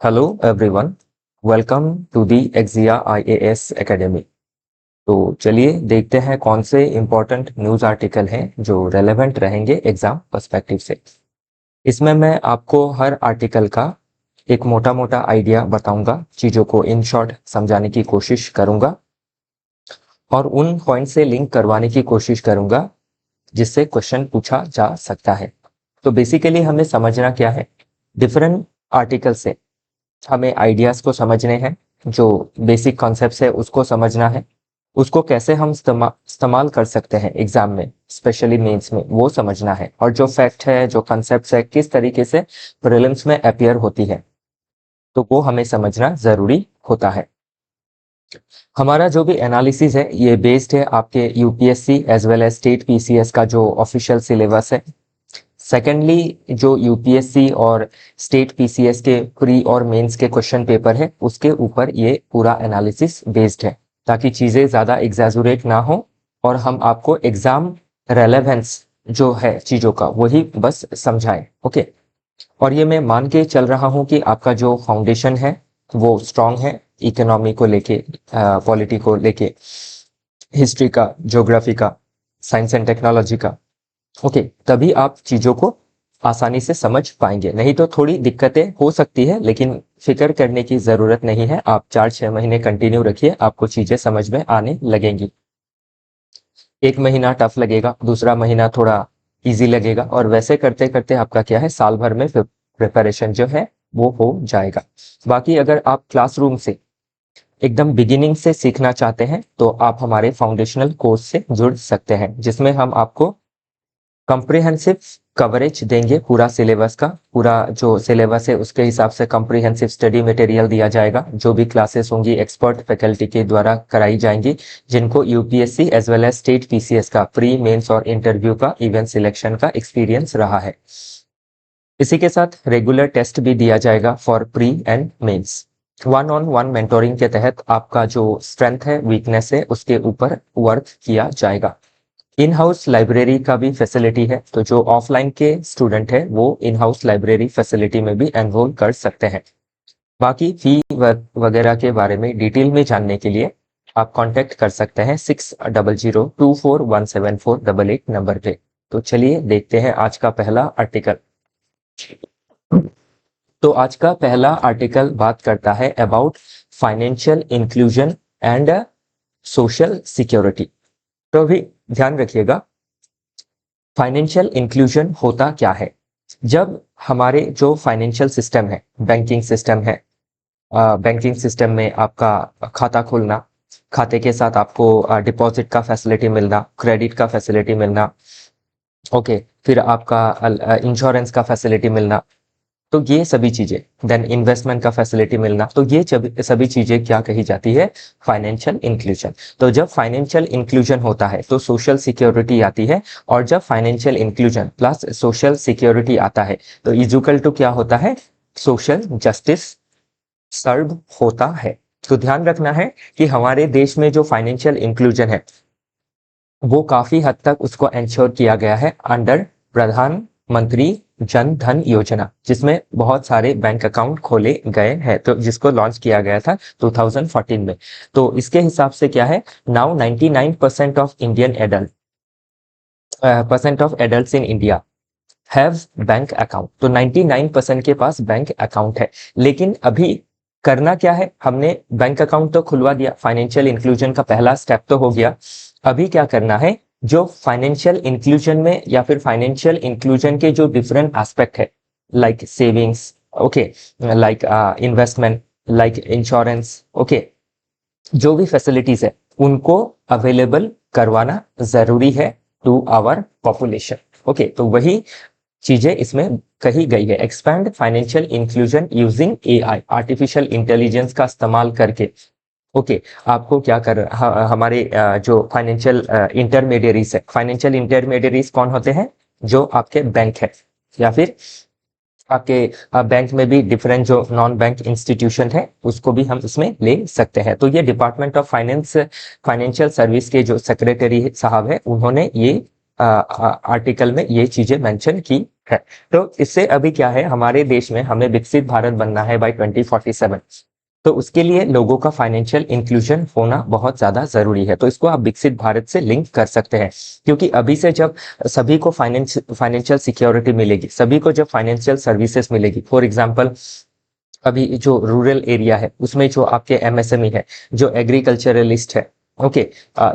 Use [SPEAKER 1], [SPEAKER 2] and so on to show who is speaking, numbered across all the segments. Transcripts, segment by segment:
[SPEAKER 1] Hello everyone, welcome to the एक्जिया IAS academy. तो चलिए देखते हैं कौन से इम्पोर्टेंट न्यूज़ आर्टिकल हैं जो रेलेवेंट रहेंगे एग्जाम पर्सपेक्टिव से। इसमें मैं आपको हर आर्टिकल का एक मोटा मोटा आइडिया बताऊंगा, चीज़ों को इन शॉर्ट समझाने की कोशिश करूंगा और उन पॉइंट से लिंक करवाने की कोशिश करूंगा जिससे क्वेश्चन पूछा जा सकता है। तो बेसिकली हमें समझना क्या है, डिफरेंट आर्टिकल से हमें आइडियाज को समझने हैं, जो बेसिक कॉन्सेप्ट्स है उसको समझना है, उसको कैसे हम इस्तेमाल कर सकते हैं एग्जाम में, स्पेशली मेंस में, वो समझना है। और जो फैक्ट है, जो कॉन्सेप्ट्स है, किस तरीके से प्रीलिम्स में अपीयर होती है, तो वो हमें समझना जरूरी होता है। हमारा जो भी एनालिसिस है ये बेस्ड है आपके UPSC as well as state PCS का जो ऑफिशियल सिलेबस है। सेकेंडली, जो यूपीएससी और स्टेट पीसीएस के प्री और मेंस के क्वेश्चन पेपर है उसके ऊपर ये पूरा एनालिसिस बेस्ड है, ताकि चीज़ें ज़्यादा एग्जैजुरेट ना हो और हम आपको एग्जाम रेलेवेंस जो है चीज़ों का वही बस समझाएं। ओके, और ये मैं मान के चल रहा हूँ कि आपका जो फाउंडेशन है वो स्ट्रांग है, इकोनॉमी को लेके, पॉलिटी को लेके, हिस्ट्री का, ज्योग्राफी का, साइंस एंड टेक्नोलॉजी का। ओके, तभी आप चीज़ों को आसानी से समझ पाएंगे। नहीं तो थोड़ी दिक्कतें हो सकती है, लेकिन फिक्र करने की ज़रूरत नहीं है। आप 4-6 महीने कंटिन्यू रखिए, आपको चीज़ें समझ में आने लगेंगी। एक महीना टफ लगेगा, दूसरा महीना थोड़ा इजी लगेगा, और वैसे करते करते आपका क्या है, साल भर में प्रिपरेशन जो है वो हो जाएगा। बाकी अगर आप क्लासरूम से एकदम बिगिनिंग से सीखना चाहते हैं तो आप हमारे फाउंडेशनल कोर्स से जुड़ सकते हैं, जिसमें हम आपको कॉम्प्रिहेंसिव कवरेज देंगे पूरा सिलेबस का। पूरा जो सिलेबस है उसके हिसाब से कॉम्प्रिहेंसिव स्टडी मटेरियल दिया जाएगा। जो भी क्लासेस होंगी एक्सपर्ट फैकल्टी के द्वारा कराई जाएंगी, जिनको UPSC as well as state PCS का प्री, मेंस और इंटरव्यू का, इवेंट सिलेक्शन का एक्सपीरियंस रहा है। इसी के साथ रेगुलर टेस्ट भी दिया जाएगा for pre and mains. One on one mentoring के तहत आपका जो स्ट्रेंथ है, वीकनेस है, उसके ऊपर वर्क किया जाएगा। इन हाउस लाइब्रेरी का भी फैसिलिटी है, तो जो ऑफलाइन के स्टूडेंट है वो इन हाउस लाइब्रेरी फैसिलिटी में भी एनरोल कर सकते हैं। बाकी फी वगैरह के बारे में डिटेल में जानने के लिए आप कांटेक्ट कर सकते हैं 6002417488 नंबर पे। तो चलिए देखते हैं आज का पहला आर्टिकल। तो आज का पहला आर्टिकल बात करता है about financial inclusion and social security. तो अभी ध्यान रखिएगा, फाइनेंशियल इंक्लूजन होता क्या है। जब हमारे जो फाइनेंशियल सिस्टम है, बैंकिंग सिस्टम है, बैंकिंग सिस्टम में आपका खाता खुलना, खाते के साथ आपको डिपॉजिट का फैसिलिटी मिलना, क्रेडिट का फैसिलिटी मिलना, ओके, फिर आपका इंश्योरेंस का फैसिलिटी मिलना, तो ये सभी चीजें, देन इन्वेस्टमेंट का फैसिलिटी मिलना, तो ये सभी चीजें क्या कही जाती है, फाइनेंशियल इंक्लूजन। तो जब फाइनेंशियल इंक्लूजन होता है तो सोशल सिक्योरिटी आती है, और जब financial inclusion plus social security आता है तो इक्वल टू क्या होता है, सोशल जस्टिस सर्व होता है। तो ध्यान रखना है कि हमारे देश में जो फाइनेंशियल इंक्लूजन है वो काफी हद तक उसको एंश्योर किया गया है अंडर प्रधानमंत्री जन धन योजना, जिसमें बहुत सारे बैंक अकाउंट खोले गए हैं, तो जिसको लॉन्च किया गया था 2014 में। तो इसके हिसाब से क्या है, now 99% of Indian adult percent of adults in India have bank account. तो 99% के पास बैंक अकाउंट है। लेकिन अभी करना क्या है, हमने बैंक अकाउंट तो खुलवा दिया, फाइनेंशियल इंक्लूजन का पहला स्टेप तो हो गया। अभी क्या करना है, जो फाइनेंशियल इंक्लूजन में या फिर फाइनेंशियल इंक्लूजन के जो डिफरेंट एस्पेक्ट है, like savings, okay, like investment, like insurance, okay, जो भी फैसिलिटीज है उनको अवेलेबल करवाना जरूरी है टू आवर पॉपुलेशन। ओके, तो वही चीजें इसमें कही गई है, expand financial inclusion using AI, artificial intelligence का इस्तेमाल करके। ओके, आपको क्या कर हमारे जो फाइनेंशियल इंटरमीडियरीज है, फाइनेंशियल इंटरमीडियरीज कौन होते हैं, जो आपके बैंक है, या फिर आपके बैंक में भी डिफरेंट जो नॉन बैंक इंस्टीट्यूशन है उसको भी हम इसमें ले सकते हैं। तो ये department of finance, financial service के जो सेक्रेटरी साहब है, उन्होंने ये आर्टिकल में ये चीजें मेंशन की है। तो इससे अभी क्या है, हमारे देश में हमें विकसित भारत बनना है बाय 2047। तो उसके लिए लोगों का फाइनेंशियल इंक्लूजन होना बहुत ज्यादा जरूरी है। तो इसको आप विकसित भारत से लिंक कर सकते हैं, क्योंकि अभी से जब सभी को फाइनेंशियल सिक्योरिटी मिलेगी, सभी को जब फाइनेंशियल सर्विसेज मिलेगी, फॉर एग्जांपल अभी जो रूरल एरिया है उसमें जो आपके एमएसएमई है, जो एग्रीकल्चरलिस्ट है, ओके,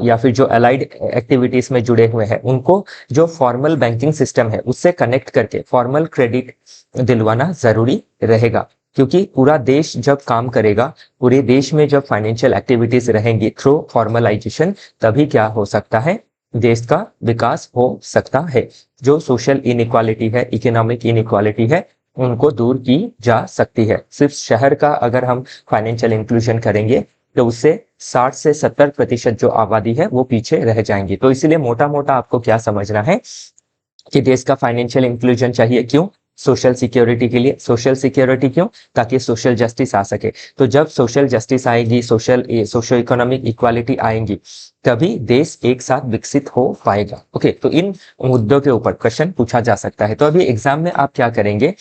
[SPEAKER 1] या फिर जो अलाइड एक्टिविटीज में जुड़े हुए हैं, उनको जो फॉर्मल बैंकिंग सिस्टम है उससे कनेक्ट करके फॉर्मल क्रेडिट दिलवाना जरूरी रहेगा। क्योंकि पूरा देश जब काम करेगा, पूरे देश में जब फाइनेंशियल एक्टिविटीज रहेंगी थ्रू फॉर्मलाइजेशन, तभी क्या हो सकता है, देश का विकास हो सकता है। जो सोशल इनइक्वालिटी है, इकोनॉमिक इनइक्वालिटी है, उनको दूर की जा सकती है। सिर्फ शहर का अगर हम फाइनेंशियल इंक्लूजन करेंगे तो उससे 60 से 70% जो आबादी है वो पीछे रह जाएंगी। तो इसलिए मोटा मोटा आपको क्या समझना है कि देश का फाइनेंशियल इंक्लूजन चाहिए, क्यों? सोशल सिक्योरिटी के लिए। सोशल सिक्योरिटी क्यों? ताकि सोशल जस्टिस आ सके। तो जब सोशल जस्टिस आएगी, सोशो इकोनॉमिक इक्वालिटी आएंगी, तभी देश एक साथ विकसित हो पाएगा। ओके, तो इन मुद्दों के ऊपर क्वेश्चन पूछा जा सकता है। तो अभी एग्जाम में आप क्या करेंगे,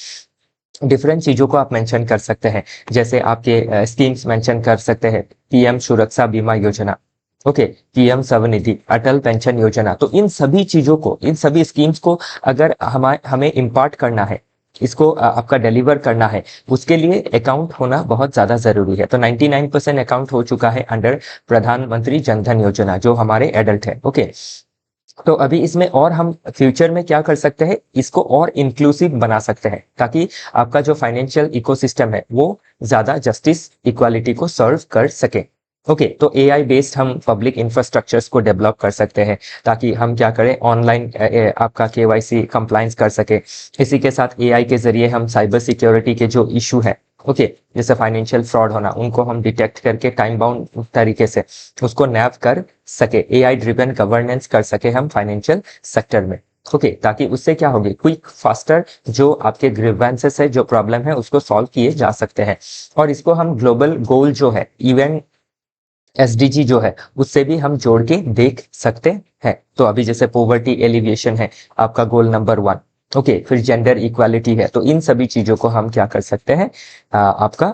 [SPEAKER 1] डिफरेंट चीजों को आप मेंशन कर सकते हैं। जैसे आपके स्कीम्स मेंशन कर सकते हैं, पीएम सुरक्षा बीमा योजना, ओके, पीएम स्वनिधि, अटल पेंशन योजना। तो इन सभी चीजों को, इन सभी स्कीम्स को अगर हमें इम्पार्ट करना है, इसको आपका डिलीवर करना है, उसके लिए अकाउंट होना बहुत ज्यादा जरूरी है। तो 99% अकाउंट हो चुका है अंडर प्रधानमंत्री जन धन योजना, जो हमारे एडल्ट है। ओके, तो अभी इसमें और हम फ्यूचर में क्या कर सकते हैं, इसको और इंक्लूसिव बना सकते हैं, ताकि आपका जो फाइनेंशियल इकोसिस्टम है वो ज्यादा जस्टिस इक्वालिटी को सर्व कर सके। ओके, तो एआई बेस्ड हम पब्लिक इंफ्रास्ट्रक्चर्स को डेवलप कर सकते हैं, ताकि हम क्या करें, ऑनलाइन आपका केवाईसी कंप्लायंस कर सके। इसी के साथ एआई के जरिए हम साइबर सिक्योरिटी के जो इशू है, ओके, जैसे फाइनेंशियल फ्रॉड होना, उनको हम डिटेक्ट करके टाइम बाउंड तरीके से उसको नैप कर सके, एआई ड्रिवन गवर्नेंस कर सके हम फाइनेंशियल सेक्टर में। ओके, ताकि उससे क्या होगी, क्विक फास्टर जो आपके ग्रीवेंसेस है, जो प्रॉब्लम है, उसको सॉल्व किए जा सकते हैं। और इसको हम ग्लोबल गोल जो है, इवन एसडीजी जो है, उससे भी हम जोड़ के देख सकते हैं। तो अभी जैसे पोवर्टी एलिविएशन है आपका गोल नंबर 1, ओके, फिर जेंडर इक्वालिटी है। तो इन सभी चीजों को हम क्या कर सकते हैं, आपका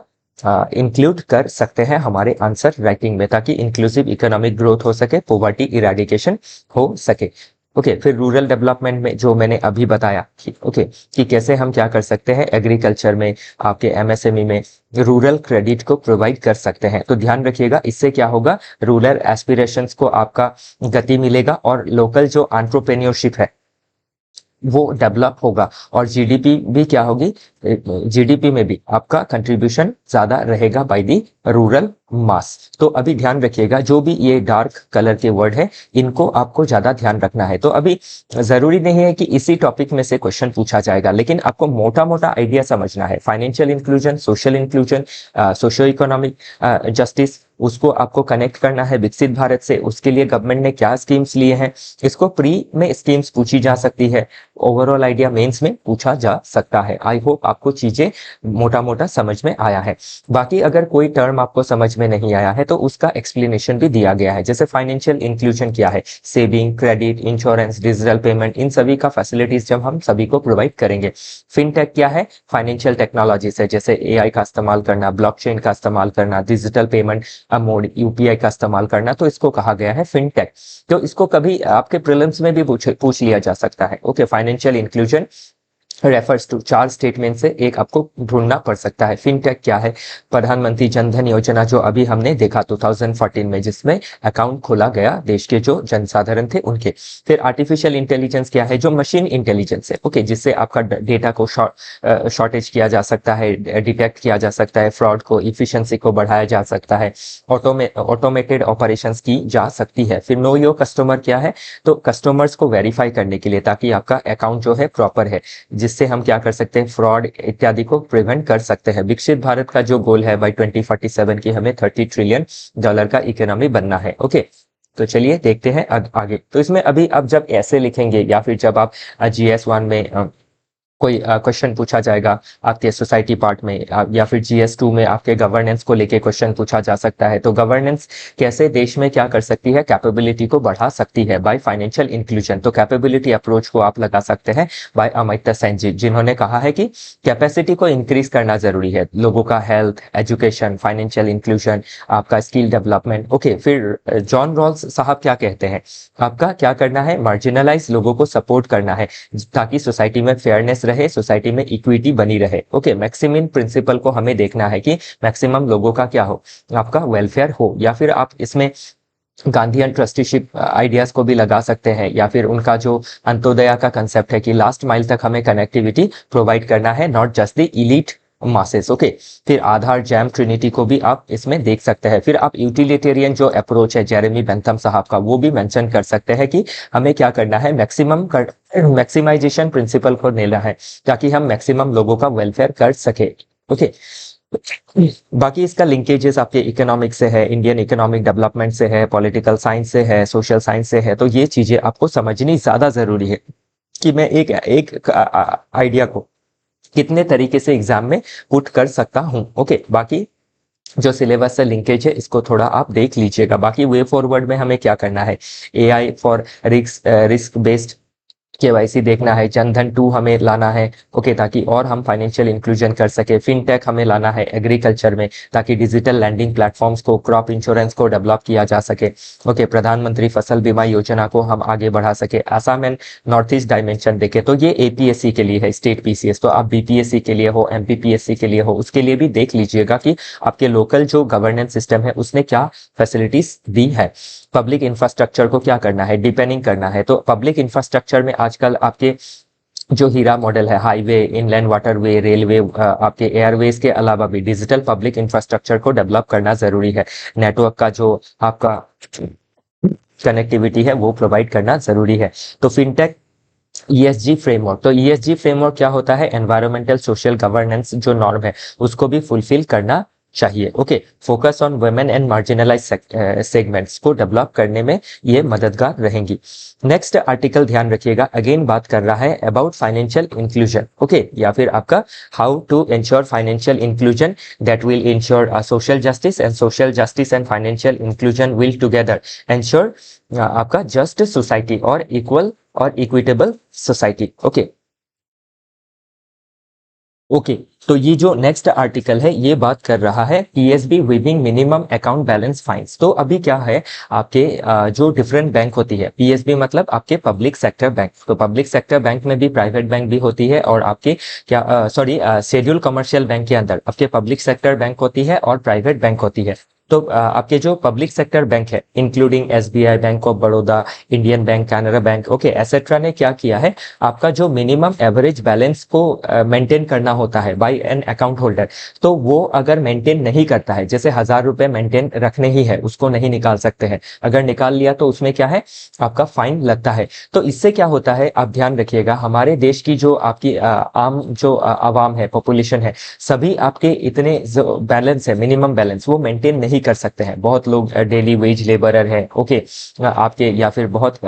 [SPEAKER 1] इंक्लूड कर सकते हैं हमारे आंसर राइटिंग में, ताकि इंक्लूसिव इकोनॉमिक ग्रोथ हो सके, पोवर्टी इरेडिकेशन हो सके। ओके, फिर रूरल डेवलपमेंट में जो मैंने अभी बताया कि ओके, कि कैसे हम क्या कर सकते हैं, एग्रीकल्चर में, आपके एमएसएमई में रूरल क्रेडिट को प्रोवाइड कर सकते हैं। तो ध्यान रखिएगा, इससे क्या होगा, रूरल एस्पिरेशंस को आपका गति मिलेगा, और लोकल जो एंटरप्रेन्योरशिप है वो डेवलप होगा, और जीडीपी भी क्या होगी, जीडीपी में भी आपका कंट्रीब्यूशन ज्यादा रहेगा बाय दी रूरल मास। तो अभी ध्यान रखिएगा, जो भी ये डार्क कलर के वर्ड है, इनको आपको ज्यादा ध्यान रखना है। तो अभी जरूरी नहीं है कि इसी टॉपिक में से क्वेश्चन पूछा जाएगा, लेकिन आपको मोटा मोटा आइडिया समझना है। Financial inclusion, social inclusion, socio economic justice, उसको आपको कनेक्ट करना है विकसित भारत से। उसके लिए गवर्नमेंट ने क्या स्कीम्स लिए हैं, इसको प्री में स्कीम्स पूछी जा सकती है, ओवरऑल आइडिया मेंस में पूछा जा सकता है। आई होप आपको चीजें मोटा मोटा समझ में आया है। बाकी अगर कोई टर्म आपको समझ में नहीं आया है तो उसका एक्सप्लेनेशन भी दिया गया है। जैसे फाइनेंशियल इंक्लूजन क्या है, saving, credit, insurance, digital payment, इन सभी का फैसिलिटीज जब हम सभी को प्रोवाइड करेंगे। फिनटेक क्या है, फाइनेंशियल टेक्नोलॉजी से, जैसे एआई का इस्तेमाल करना, ब्लॉकचेन का इस्तेमाल करना, डिजिटल पेमेंट मोड, यूपीआई का इस्तेमाल करना, तो इसको कहा गया है फिनटेक। तो इसको कभी आपके प्रीलिम्स में भी पूछ लिया जा सकता है। Okay, financial inclusion refers to 4 statement से एक आपको ढूंढना पड़ सकता है। फिनटेक क्या है, प्रधानमंत्री जन धन योजना जो अभी हमने देखा 2014 में, जिसमें अकाउंट खोला गया देश के जो जनसाधारण थे उनके। फिर आर्टिफिशियल इंटेलिजेंस क्या है, जो मशीन इंटेलिजेंस है, ओके, जिससे आपका डेटा को शॉर्टेज किया जा सकता है, डिटेक्ट किया जा सकता है, फ्रॉड को, इफिशियंसी को बढ़ाया जा सकता है, ऑटोमेटेड ऑपरेशंस की जा सकती है। फिर नो योर कस्टमर क्या है, तो कस्टमर्स को वेरीफाई करने के लिए, ताकि आपका अकाउंट जो है प्रॉपर है, जिससे हम क्या कर सकते हैं, फ्रॉड इत्यादि को प्रिवेंट कर सकते हैं। विकसित भारत का जो गोल है बाय 2047 की, हमें $30 ट्रिलियन का इकोनॉमी बनना है। ओके, तो चलिए देखते हैं आगे। तो इसमें अभी आप जब ऐसे लिखेंगे, या फिर जब आप GS1 में कोई क्वेश्चन पूछा जाएगा आपके सोसाइटी पार्ट में, या फिर GS2 में आपके गवर्नेंस को लेके क्वेश्चन पूछा जा सकता है। तो गवर्नेंस कैसे देश में क्या कर सकती है, कैपेबिलिटी को बढ़ा सकती है बाय फाइनेंशियल इंक्लूजन। तो कैपेबिलिटी अप्रोच को आप लगा सकते हैं बाय अमित्य सेन जी, जिन्होंने कहा है कि कैपेसिटी को इंक्रीज करना जरूरी है, लोगों का हेल्थ, एजुकेशन, फाइनेंशियल इंक्लूजन, आपका स्किल डेवलपमेंट। ओके, फिर जॉन रॉल्स साहब क्या कहते हैं, आपका क्या करना है, मार्जिनलाइज लोगों को सपोर्ट करना है ताकि सोसाइटी में फेयरनेस रहे, सोसाइटी में इक्विटी बनी रहे। ओके, मैक्सिमम प्रिंसिपल को हमें देखना है कि मैक्सिमम लोगों का क्या हो, आपका वेलफेयर हो। या फिर आप इसमें गांधीयन ट्रस्टीशिप आइडियाज को भी लगा सकते हैं, या फिर उनका जो अंत्योदया का कंसेप्ट है कि लास्ट माइल तक हमें कनेक्टिविटी प्रोवाइड करना है, not just the elite masses. Okay, फिर आधार, जैम, ट्रिनिटी को भी आप इसमें देख सकते हैं। फिर आप यूटिलिटेरियन जो अप्रोच है जेरेमी बेंथम साहब का, वो भी मेंशन कर सकते हैं कि हमें क्या करना है, मैक्सिमाइजेशन प्रिंसिपल को लेना है ताकि हम मैक्सिमम लोगों का वेलफेयर कर सके। ओके, बाकी इसका लिंकेजेस आपके इकोनॉमिक से है, इंडियन इकोनॉमिक डेवलपमेंट से है, पॉलिटिकल साइंस से है, सोशल साइंस से है। तो ये चीजें आपको समझनी ज्यादा जरूरी है कि मैं एक एक आइडिया को कितने तरीके से एग्जाम में पुट कर सकता हूं। ओके, बाकी जो सिलेबस से लिंकेज है इसको थोड़ा आप देख लीजिएगा। बाकी वे फॉरवर्ड में हमें क्या करना है, AI for risk based KYC देखना है, जनधन 2 हमें लाना है। ओके, ताकि और हम फाइनेंशियल इंक्लूजन कर सके। फिनटेक हमें लाना है एग्रीकल्चर में ताकि डिजिटल लैंडिंग प्लेटफॉर्म्स को, क्रॉप इंश्योरेंस को डेवलप किया जा सके। ओके, प्रधानमंत्री फसल बीमा योजना को हम आगे बढ़ा सके। Assam and north east dimension देखे तो ये APSC के लिए है, स्टेट PCS। तो आप BPSC के लिए हो, MPPSC के लिए हो, उसके लिए भी देख लीजिएगा कि आपके लोकल जो गवर्नेंस सिस्टम है उसने क्या फैसिलिटीज दी है। पब्लिक इंफ्रास्ट्रक्चर को क्या करना है, डिपेंडिंग करना है। तो पब्लिक इंफ्रास्ट्रक्चर में आजकल आपके जो हीरा मॉडल है, हाईवे, इनलैंड वाटरवे, रेलवे, आपके एयरवेज के अलावा भी डिजिटल पब्लिक इंफ्रास्ट्रक्चर को डेवलप करना जरूरी है। नेटवर्क का जो आपका कनेक्टिविटी है वो प्रोवाइड करना जरूरी है। तो फिनटेक, ESG फ्रेमवर्क, तो ESG फ्रेमवर्क क्या होता है, एनवायरमेंटल सोशल गवर्नेंस जो नॉर्म है उसको भी फुलफिल करना चाहिए। Okay, focus on women and marginalise segments को डेवलप करने में ये मददगार रहेंगी। नेक्स्ट आर्टिकल ध्यान रखिएगा, अगेन बात कर रहा है अबाउट फाइनेंशियल इंक्लूजन। ओके, या फिर आपका how to ensure financial inclusion that will ensure social justice, and social justice and financial inclusion will together ensure आपका जस्ट सोसाइटी और इक्वल और इक्विटेबल सोसाइटी। ओके ओके, तो ये जो नेक्स्ट आर्टिकल है ये बात कर रहा है PSB waiving minimum account balance fines. तो अभी क्या है, आपके जो डिफरेंट बैंक होती है, PSB मतलब आपके पब्लिक सेक्टर बैंक। तो पब्लिक सेक्टर बैंक में भी प्राइवेट बैंक भी होती है, और आपके क्या शेड्यूल कमर्शियल बैंक के अंदर आपके पब्लिक सेक्टर बैंक होती है और प्राइवेट बैंक होती है। तो आपके जो पब्लिक सेक्टर बैंक है including SBI, bank of Baroda, Indian bank, Canara bank, okay etcetera, ने क्या किया है, आपका जो मिनिमम एवरेज बैलेंस को मेंटेन करना होता है बाय एन अकाउंट होल्डर, तो वो अगर मेंटेन नहीं करता है, जैसे 1000 रुपए मेंटेन रखने ही है, उसको नहीं निकाल सकते हैं, अगर निकाल लिया तो उसमें क्या है, आपका फाइन लगता है। तो इससे क्या होता है, आप ध्यान रखिएगा, हमारे देश की जो आपकी आम जो आवाम है, पॉपुलेशन है, सभी आपके इतने जो बैलेंस है, मिनिमम बैलेंस, वो मेंटेन नहीं कर सकते हैं। बहुत लोग डेली वेज लेबरर है, ओके आपके, या फिर बहुत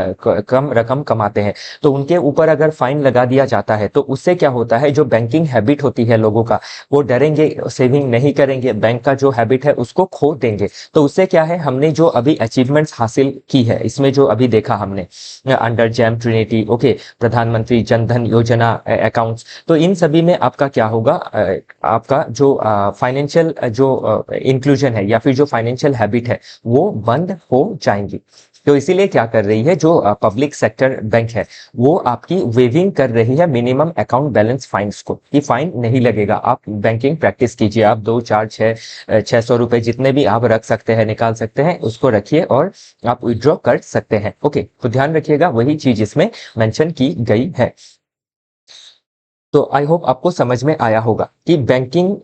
[SPEAKER 1] कम रकम कमाते हैं, तो उनके ऊपर अगर फाइन लगा दिया जाता है तो उससे क्या होता है, जो बैंकिंग हैबिट होती है लोगों का, वो डरेंगे, सेविंग नहीं करेंगे, बैंक का जो हैबिट है उसको खो देंगे। तो उससे क्या है, हमने जो अभी अचीवमेंट्स हासिल की है, इसमें जो अभी देखा हमने अंडर जैम, ट्रिनिटी, ओके प्रधानमंत्री जनधन योजना अकाउंट्स, तो इन सभी में आपका क्या होगा, आपका जो फाइनेंशियल जो इंक्लूजन है या फिर जो फाइनेंशियल हैबिट है वो बंद हो जाएंगी। तो इसीलिए क्या कर रही है, जो पब्लिक सेक्टर बैंक है वो आपकी वेविंग कर रही है मिनिमम अकाउंट बैलेंस फाइन्स को, कि फाइन नहीं लगेगा, आप बैंकिंग प्रैक्टिस कीजिए, आप 2, 4, 600 रुपए जितने भी आप रख सकते हैं, निकाल सकते हैं, उसको रखिए और आप विड्रॉ कर सकते हैं। ओके, तो ध्यान रखिएगा वही चीज इसमें मेंशन की गई है। तो आई होप आपको समझ में आया होगा कि बैंकिंग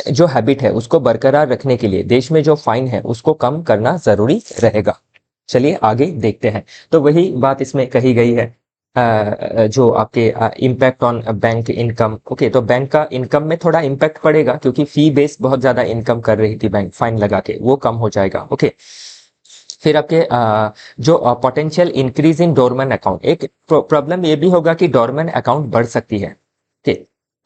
[SPEAKER 1] जो हैबिट है उसको बरकरार रखने के लिए देश में जो फाइन है उसको कम करना जरूरी रहेगा। चलिए आगे देखते हैं। तो वही बात इसमें कही गई है, जो आपके impact on bank income. Okay, तो बैंक का इनकम में थोड़ा इम्पैक्ट पड़ेगा क्योंकि फी बेस बहुत ज्यादा इनकम कर रही थी बैंक, फाइन लगा के वो कम हो जाएगा। ओके, फिर आपके जो potential increase in dormant account, एक प्रॉब्लम ये भी होगा कि डोरमेंट अकाउंट बढ़ सकती है। ओके,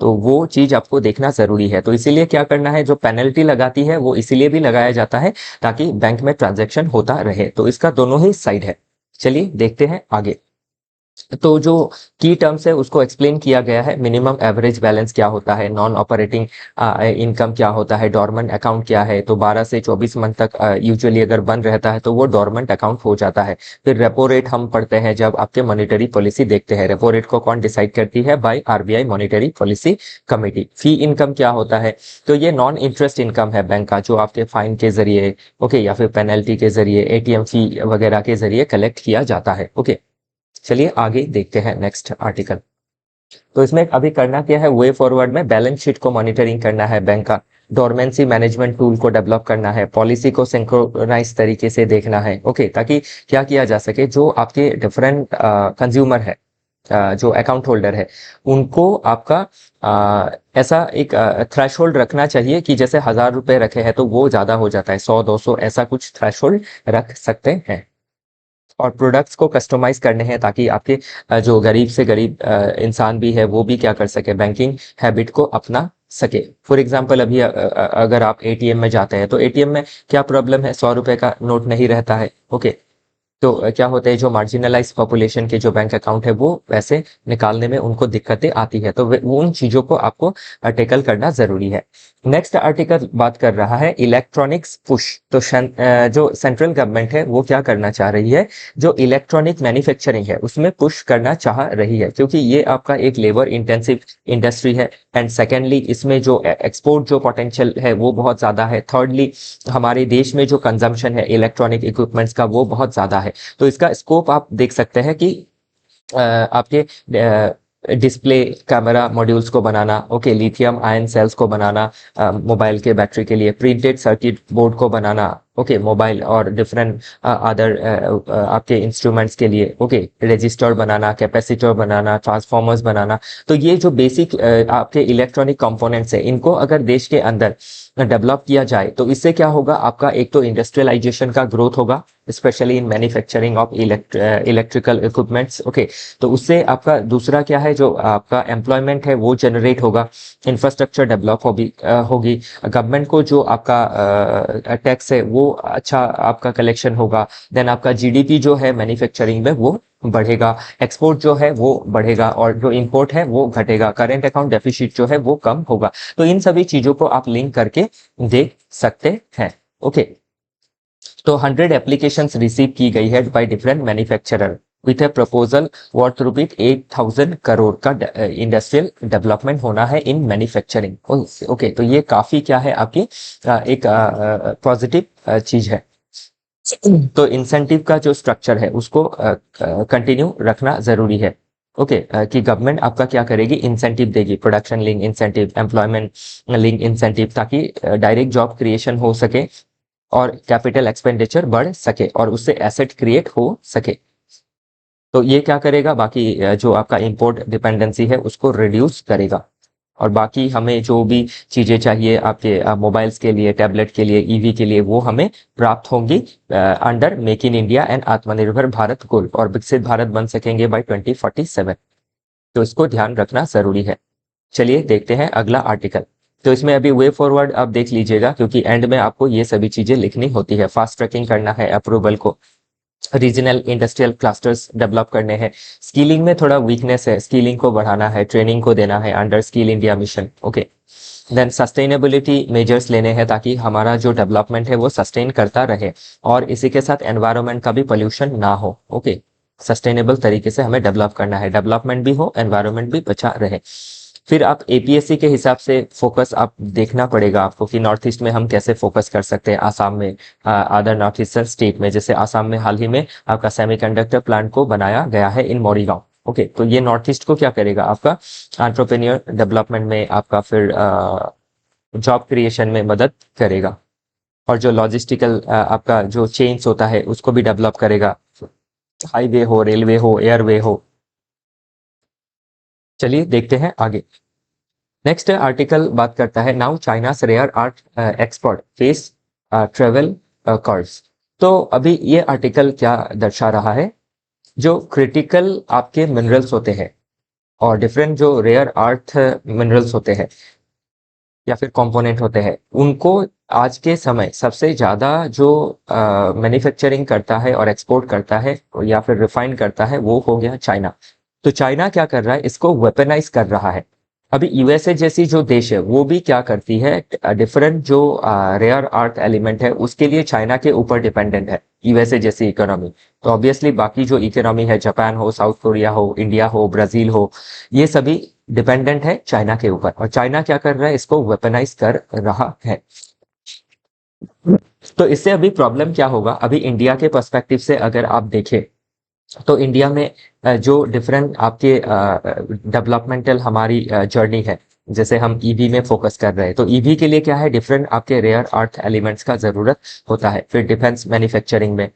[SPEAKER 1] तो वो चीज आपको देखना जरूरी है। तो इसीलिए क्या करना है, जो पेनल्टी लगाती है वो इसीलिए भी लगाया जाता है ताकि बैंक में ट्रांजैक्शन होता रहे। तो इसका दोनों ही साइड है। चलिए देखते हैं आगे। तो जो की टर्म्स है उसको एक्सप्लेन किया गया है। मिनिमम एवरेज बैलेंस क्या होता है, नॉन ऑपरेटिंग इनकम क्या होता है, डॉर्मेंट अकाउंट क्या है। तो 12 से 24 मंथ तक यूजुअली अगर बंद रहता है तो वो डॉर्मेंट अकाउंट हो जाता है। फिर रेपो रेट हम पढ़ते हैं जब आपके मॉनेटरी पॉलिसी देखते हैं। रेपो रेट को कौन डिसाइड करती है? By RBI monetary policy committee. Fee income क्या होता है? तो ये नॉन इंटरेस्ट इनकम है बैंक का, जो आपके फाइन के जरिए ओके या फिर पेनल्टी के जरिए, एटीएम फी वगैरह के जरिए कलेक्ट किया जाता है। ओके, चलिए आगे देखते हैं नेक्स्ट आर्टिकल। तो इसमें अभी करना क्या है, वे फॉरवर्ड में बैलेंस शीट को मॉनिटरिंग करना है बैंक का, डोरमेंसी मैनेजमेंट टूल को डेवलप करना है, पॉलिसी को सिंक्रोनाइज तरीके से देखना है। ओके, ताकि क्या किया जा सके, जो आपके डिफरेंट कंज्यूमर है, जो अकाउंट होल्डर है, उनको आपका ऐसा एक थ्रेशोल्ड रखना चाहिए कि जैसे 1,000 रुपए रखे हैं तो वो ज्यादा हो जाता है, 100-200 ऐसा कुछ थ्रेशोल्ड रख सकते हैं। और प्रोडक्ट्स को कस्टमाइज करने हैं ताकि आपके जो गरीब से गरीब इंसान भी है वो भी क्या कर सके, बैंकिंग हैबिट को अपना सके। फॉर एग्जाम्पल अभी अगर आप एटीएम में जाते हैं तो एटीएम में क्या प्रॉब्लम है, 100 रुपए का नोट नहीं रहता है। ओके, तो क्या होता है, जो मार्जिनलाइज पॉपुलेशन के जो बैंक अकाउंट है वो वैसे निकालने में उनको दिक्कतें आती है। तो वो उन चीजों को आपको टेकल करना जरूरी है। नेक्स्ट आर्टिकल बात कर रहा है इलेक्ट्रॉनिक्स पुश। तो जो सेंट्रल गवर्नमेंट है वो क्या करना चाह रही है, जो इलेक्ट्रॉनिक मैन्युफैक्चरिंग है उसमें पुश करना चाह रही है, क्योंकि ये आपका एक लेबर इंटेंसिव इंडस्ट्री है। एंड सेकेंडली इसमें जो एक्सपोर्ट जो पोटेंशियल है वो बहुत ज्यादा है। थर्डली हमारे देश में जो कंजम्पशन है इलेक्ट्रॉनिक इक्विपमेंट्स का वो बहुत ज्यादा है। तो इसका स्कोप आप देख सकते हैं कि आपके डिस्प्ले कैमरा मॉड्यूल्स को बनाना, ओके, लिथियम आयन सेल्स को बनाना मोबाइल के बैटरी के लिए, प्रिंटेड सर्किट बोर्ड को बनाना, ओके, मोबाइल और डिफरेंट अदर आपके इंस्ट्रूमेंट्स के लिए, ओके, रजिस्टर बनाना, कैपेसिटर बनाना, ट्रांसफॉर्मर्स बनाना। तो ये जो बेसिक आपके इलेक्ट्रॉनिक कंपोनेंट्स है इनको अगर देश के अंदर डेवलप किया जाए तो इससे क्या होगा, आपका एक तो इंडस्ट्रियलाइजेशन का ग्रोथ होगा, specially in manufacturing of electrical equipments. Okay, तो उससे आपका दूसरा क्या है, जो आपका एम्प्लॉयमेंट है वो जनरेट होगा, इंफ्रास्ट्रक्चर डेवलप होगी, गवर्नमेंट को जो आपका टैक्स है वो अच्छा आपका कलेक्शन होगा। देन आपका जीडीपी जो है मैन्युफैक्चरिंग में वो बढ़ेगा, एक्सपोर्ट जो है वो बढ़ेगा और जो इंपोर्ट है वो घटेगा, करंट अकाउंट डेफिसिट जो है वो कम होगा। तो इन सभी चीजों को आप लिंक करके देख सकते हैं। ओके, तो 100 एप्लीकेशंस रिसीव की गई है by different manufacturer with A proposal worth rupees 8,000 crore का इंडस्ट्रियल डेवलपमेंट होना है इन मैन्युफैक्चरिंग। ओके, तो ये काफी क्या है आपकी एक पॉजिटिव चीज है। तो इंसेंटिव का जो स्ट्रक्चर है उसको कंटिन्यू रखना जरूरी है। ओके, कि गवर्नमेंट आपका क्या करेगी, इंसेंटिव देगी, production link incentive, employment link incentive, ताकि डायरेक्ट जॉब क्रिएशन हो सके और कैपिटल एक्सपेंडिचर बढ़ सके और उससे एसेट क्रिएट हो सके। तो ये क्या करेगा, बाकी जो आपका इंपोर्ट डिपेंडेंसी है उसको रिड्यूस करेगा। और बाकी हमें जो भी चीजें चाहिए आपके मोबाइल्स के लिए, टैबलेट के लिए, ईवी के लिए, वो हमें प्राप्त होंगी under make in India and आत्मनिर्भर भारत गोल, और विकसित भारत बन सकेंगे बाय 2047। तो इसको ध्यान रखना जरूरी है। चलिए देखते हैं अगला आर्टिकल। तो इसमें अभी वे फॉरवर्ड आप देख लीजिएगा, क्योंकि एंड में आपको ये सभी चीजें लिखनी होती है। फास्ट ट्रैकिंग करना है अप्रूवल को, रीजनल इंडस्ट्रियल क्लस्टर्स डेवलप करने हैं, स्किलिंग में थोड़ा वीकनेस है, स्किलिंग को बढ़ाना है, ट्रेनिंग को देना है under skill India mission. Okay, then sustainability measures लेने हैं ताकि हमारा जो डेवलपमेंट है वो सस्टेन करता रहे और इसी के साथ एनवायरनमेंट का भी पोल्यूशन ना हो। ओके, सस्टेनेबल तरीके से हमें डेवलप करना है, डेवलपमेंट भी हो, एनवायरनमेंट भी बचा रहे। फिर आप एपीएससी के हिसाब से फोकस आप देखना पड़ेगा आपको कि नॉर्थ ईस्ट में हम कैसे फोकस कर सकते हैं, आसाम में, अदर नॉर्थ ईस्टर्न स्टेट में। जैसे आसाम में हाल ही में आपका सेमीकंडक्टर प्लांट को बनाया गया है इन मोरीगांव। ओके, तो ये नॉर्थ ईस्ट को क्या करेगा, आपका एंटरप्रेन्योर डेवलपमेंट में, आपका फिर जॉब क्रिएशन में मदद करेगा और जो लॉजिस्टिकल आपका जो चेन्स होता है उसको भी डेवलप करेगा, हाईवे हो, रेलवे हो, एयरवे हो। चलिए देखते हैं आगे। नेक्स्ट आर्टिकल बात करता है now China rare earth export face travel curbs. तो अभी ये आर्टिकल क्या दर्शा रहा है, जो क्रिटिकल आपके मिनरल्स होते हैं और डिफरेंट जो रेयर अर्थ मिनरल्स होते हैं या फिर कंपोनेंट होते हैं, उनको आज के समय सबसे ज़्यादा जो मैन्युफैक्चरिंग करता है और एक्सपोर्ट करता है या फिर रिफाइन करता है, वो हो गया चाइना। तो चाइना क्या कर रहा है, इसको वेपनाइज कर रहा है। अभी यूएसए जैसी जो देश है वो भी क्या करती है, डिफरेंट जो रेयर अर्थ एलिमेंट है उसके लिए चाइना के ऊपर डिपेंडेंट है यूएसए जैसी इकोनॉमी। तो ऑब्वियसली बाकी जो इकोनॉमी है, जापान हो, साउथ कोरिया हो, इंडिया हो, ब्राजील हो, ये सभी डिपेंडेंट है चाइना के ऊपर। और चाइना क्या कर रहा है, इसको वेपनाइज कर रहा है। तो इससे अभी प्रॉब्लम क्या होगा, अभी इंडिया के पर्सपेक्टिव से अगर आप देखें तो इंडिया में जो डिफरेंट आपके डेवलपमेंटल हमारी जर्नी है, जैसे हम ईवी में फोकस कर रहे हैं, तो ईवी के लिए क्या है, डिफरेंट आपके रेयर अर्थ एलिमेंट्स का जरूरत होता है। फिर डिफेंस मैन्युफैक्चरिंग में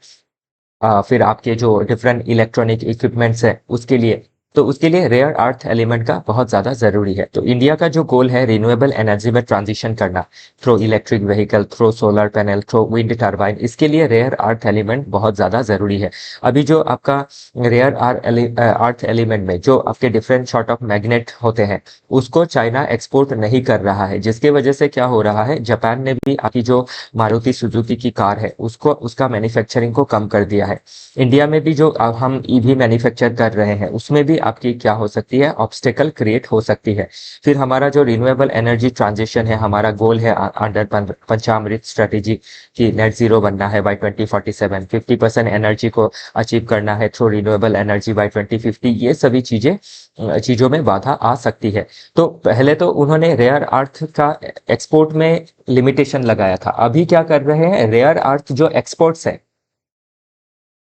[SPEAKER 1] फिर आपके जो डिफरेंट इलेक्ट्रॉनिक इक्विपमेंट्स है उसके लिए, तो उसके लिए रेयर अर्थ एलिमेंट का बहुत ज़्यादा ज़रूरी है। तो इंडिया का जो गोल है रिन्यूएबल एनर्जी में ट्रांजिशन करना, through electric vehicle, through solar panel, through wind turbine, इसके लिए रेयर अर्थ एलिमेंट बहुत ज़्यादा ज़रूरी है। अभी जो आपका रेयर अर्थ एलिमेंट में जो आपके डिफरेंट सॉर्ट ऑफ मैग्नेट होते हैं, उसको चाइना एक्सपोर्ट नहीं कर रहा है, जिसके वजह से क्या हो रहा है, जापान ने भी आपकी जो मारुति सुजुकी की कार है उसको, उसका मैन्युफैक्चरिंग को कम कर दिया है। इंडिया में भी जो अब हम ईवी मैन्युफैक्चर कर रहे हैं उसमें भी आपकी क्या हो सकती है, ऑब्स्टेकल क्रिएट हो सकती है। फिर हमारा जो रिन्यूएबल एनर्जी ट्रांजिशन है, हमारा गोल है अंडर पंचामृत स्ट्रेटेजी की नेट जीरो बनना है बाय 2047, 50% एनर्जी को अचीव करना है थ्रू रिन्यूएबल एनर्जी बाय 2050। ये सभी चीजों में बाधा आ सकती है। तो पहले तो उन्होंने रेयर अर्थ का एक्सपोर्ट में लिमिटेशन लगाया था, अभी क्या कर रहे हैं, रेयर अर्थ जो एक्सपोर्ट्स है,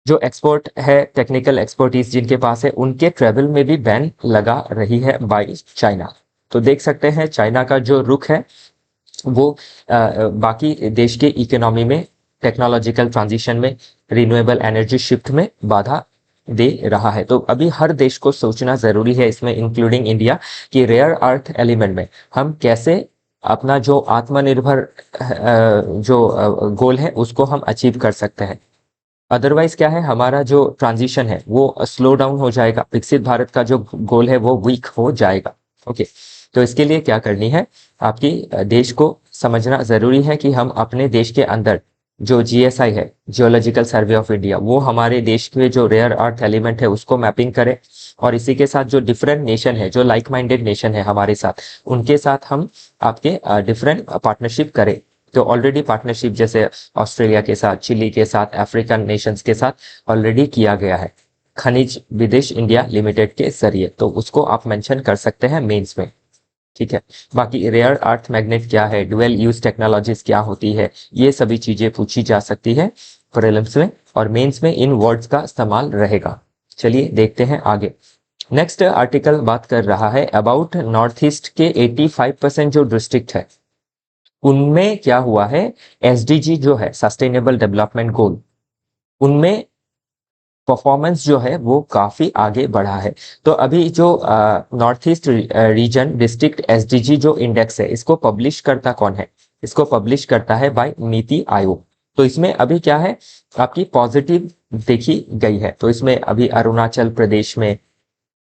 [SPEAKER 1] जो एक्सपोर्ट है, टेक्निकल एक्सपर्टीज जिनके पास है, उनके ट्रेवल में भी बैन लगा रही है बाई चाइना। तो देख सकते हैं चाइना का जो रुख है वो बाकी देश के इकोनॉमी में, टेक्नोलॉजिकल ट्रांजिशन में, रिन्यूएबल एनर्जी शिफ्ट में बाधा दे रहा है। तो अभी हर देश को सोचना जरूरी है इसमें, इंक्लूडिंग इंडिया, कि रेयर अर्थ एलिमेंट में हम कैसे अपना जो आत्मनिर्भर जो गोल है उसको हम अचीव कर सकते हैं। अदरवाइज क्या है, हमारा जो ट्रांजिशन है वो स्लो डाउन हो जाएगा, विकसित भारत का जो गोल है वो वीक हो जाएगा। ओके, तो इसके लिए क्या करनी है, आपकी देश को समझना जरूरी है कि हम अपने देश के अंदर जो जीएसआई है, जियोलॉजिकल सर्वे ऑफ इंडिया, वो हमारे देश के जो रेयर अर्थ एलिमेंट है उसको मैपिंग करें। और इसी के साथ जो डिफरेंट नेशन है, जो लाइक माइंडेड नेशन है हमारे साथ, उनके साथ हम आपके डिफरेंट पार्टनरशिप करें। तो ऑलरेडी पार्टनरशिप जैसे ऑस्ट्रेलिया के साथ, चिली के साथ, अफ्रीकन नेशंस के साथ ऑलरेडी किया गया है खनिज विदेश इंडिया लिमिटेड के जरिए, तो उसको आप मेंशन कर सकते हैं मेंस में। ठीक है, बाकी रेयर अर्थ मैग्नेट क्या है, डुअल यूज टेक्नोलॉजीज क्या होती है, ये सभी चीजें पूछी जा सकती है प्रीलिम्स में, और मेंस में इन वर्ड्स का इस्तेमाल रहेगा। चलिए देखते हैं आगे। नेक्स्ट आर्टिकल बात कर रहा है अबाउट नॉर्थ ईस्ट के 85% जो डिस्ट्रिक्ट है उनमें क्या हुआ है, एसडीजी जो है, सस्टेनेबल डेवलपमेंट गोल, उनमें परफॉर्मेंस जो है वो काफी आगे बढ़ा है। तो अभी जो north east region district SDG जो इंडेक्स है, इसको पब्लिश करता कौन है, इसको पब्लिश करता है बाय नीति आयोग। तो इसमें अभी क्या है, आपकी पॉजिटिव देखी गई है। तो इसमें अभी अरुणाचल प्रदेश में,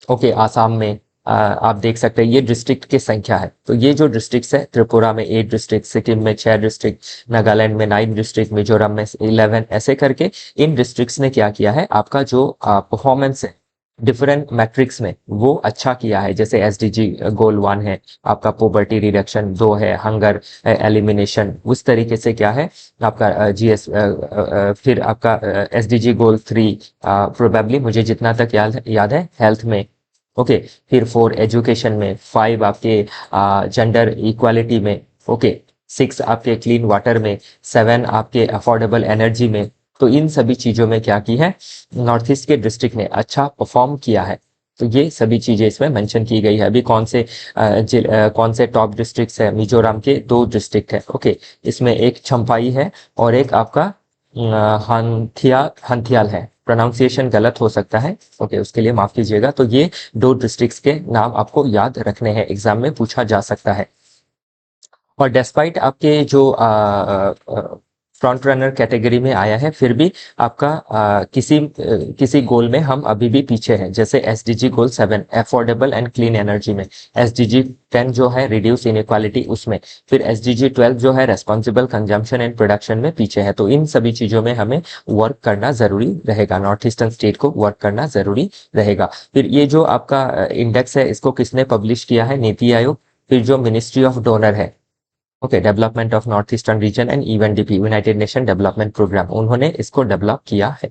[SPEAKER 1] ओके, आसाम में, आप देख सकते हैं ये डिस्ट्रिक्ट की संख्या है। तो ये जो डिस्ट्रिक्ट है, त्रिपुरा में 8 डिस्ट्रिक्ट, सिक्किम में 6 डिस्ट्रिक्ट, नागालैंड में 9 डिस्ट्रिक्ट, मिजोरम में 11, ऐसे करके इन डिस्ट्रिक्ट्स ने क्या किया है, आपका जो परफॉर्मेंस है डिफरेंट मैट्रिक्स में वो अच्छा किया है। जैसे एसडीजी गोल 1 है आपका, पोवर्टी रिडक्शन 2 है, हंगर एलिमिनेशन, उस तरीके से क्या है आपका जीएस, फिर आपका एसडीजी गोल 3 प्रोबेबली मुझे जितना तक याद है हेल्थ में, ओके, फिर 4 एजुकेशन में, 5 आपके जेंडर इक्वालिटी में, ओके, 6 आपके क्लीन वाटर में, 7 आपके अफोर्डेबल एनर्जी में। तो इन सभी चीजों में क्या की है, नॉर्थ ईस्ट के डिस्ट्रिक्ट ने अच्छा परफॉर्म किया है। तो ये सभी चीजें इसमें मेंशन की गई है। अभी कौन से टॉप डिस्ट्रिक्ट्स है, मिजोरम के 2 डिस्ट्रिक्ट है, ओके, इसमें एक चंपाई है और एक आपका हंथियाल है। प्रोनाउंसिएशन गलत हो सकता है, ओके, उसके लिए माफ कीजिएगा। तो ये 2 डिस्ट्रिक्ट्स के नाम आपको याद रखने हैं, एग्जाम में पूछा जा सकता है। और डेस्पाइट आपके जो फ्रंट रनर कैटेगरी में आया है, फिर भी आपका किसी गोल में हम अभी भी पीछे हैं। जैसे SDG goal 7 affordable and clean energy में, एसडीजी 10 जो है रिड्यूस इनइक्वालिटी उसमें, फिर एसडीजी 12 जो है रेस्पॉन्सिबल कंजम्पशन एंड प्रोडक्शन में पीछे है। तो इन सभी चीजों में हमें वर्क करना जरूरी रहेगा, नॉर्थ ईस्टर्न स्टेट को वर्क करना जरूरी रहेगा। फिर ये जो आपका इंडेक्स है इसको किसने पब्लिश किया है? नीति आयोग। फिर जो मिनिस्ट्री ऑफ डोनर है, okay, development of north eastern region and UNDP, United Nation Development Programme, उन्होंने इसको डेवलप किया है।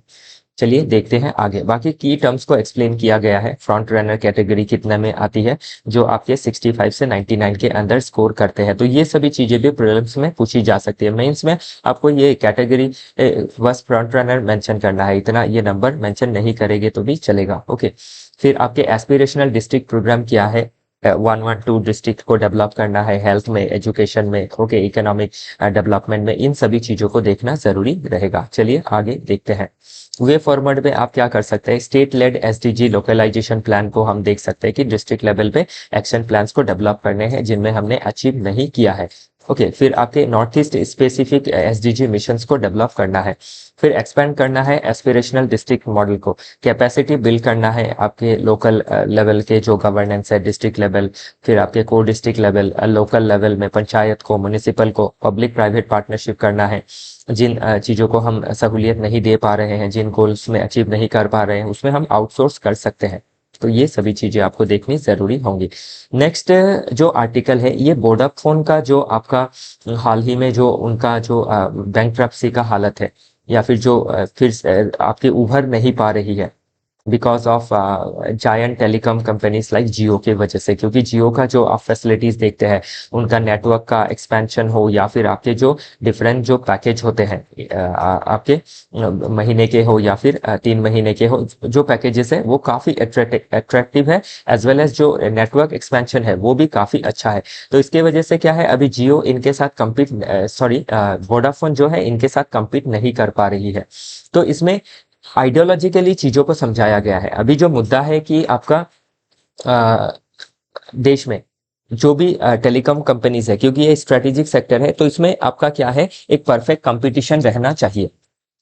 [SPEAKER 1] चलिए देखते हैं आगे, बाकी की टर्म्स को एक्सप्लेन किया गया है। फ्रंट रनर कैटेगरी कितने में आती है? जो आपके 65 से 99 के अंदर स्कोर करते हैं। तो ये सभी चीजें भी प्रीलिम्स में पूछी जा सकती है। मेंस में आपको ये कैटेगरी बस फ्रंट रनर मेंशन करना है, इतना ये नंबर मेंशन नहीं करेंगे तो भी चलेगा। ओके, फिर आपके एस्पिरेशनल डिस्ट्रिक्ट प्रोग्राम क्या है? 112 डिस्ट्रिक्ट को डेवलप करना है, हेल्थ में, एजुकेशन में, ओके, इकोनॉमिक डेवलपमेंट में, इन सभी चीजों को देखना जरूरी रहेगा। चलिए आगे देखते हैं। वे फॉरवर्ड में आप क्या कर सकते हैं? State led SDG localisation plan को हम देख सकते हैं कि डिस्ट्रिक्ट लेवल पे एक्शन प्लान्स को डेवलप करने हैं जिनमें हमने अचीव नहीं किया है। ओके, फिर आपके north east specific SDG missions को डेवलप करना है। फिर एक्सपेंड करना है एस्पिरेशनल डिस्ट्रिक्ट मॉडल को, कैपेसिटी बिल्ड करना है आपके लोकल लेवल के जो गवर्नेंस है, डिस्ट्रिक्ट लेवल, फिर आपके को डिस्ट्रिक्ट लेवल, लोकल लेवल में पंचायत को, म्युनिसिपल को पब्लिक प्राइवेट पार्टनरशिप करना है। जिन चीज़ों को हम सहूलियत नहीं दे पा रहे हैं, जिन गोल्स में अचीव नहीं कर पा रहे हैं, उसमें हम आउटसोर्स कर सकते हैं। तो ये सभी चीज़ें आपको देखनी ज़रूरी होंगी। नेक्स्ट जो आर्टिकल है ये वोडाफोन का, जो आपका हाल ही में जो उनका जो बैंकरप्सी का हालत है, या फिर जो फिर आपके उभर नहीं पा रही है because of giant telecom companies like Jio की वजह से। क्योंकि जियो का जो आप फैसिलिटीज देखते हैं, उनका नेटवर्क का एक्सपेंशन हो या फिर आपके जो डिफरेंट जो पैकेज होते हैं आपके महीने के हो या फिर 3 महीने के हो, जो पैकेजेस है वो काफ़ी अट्रैक्टिव है, एज वेल एज जो नेटवर्क एक्सपेंशन है वो भी काफ़ी अच्छा है। तो इसके वजह से क्या है, अभी जियो इनके साथ वोडाफोन जो है इनके साथ कम्पीट नहीं कर पा रही है। तो इसमें आइडियोलॉजिकली चीजों को समझाया गया है। अभी जो मुद्दा है कि आपका अ, देश में जो भी टेलीकॉम कंपनीज है, क्योंकि ये स्ट्रेटेजिक सेक्टर है, तो इसमें आपका क्या है, एक परफेक्ट कंपटीशन रहना चाहिए।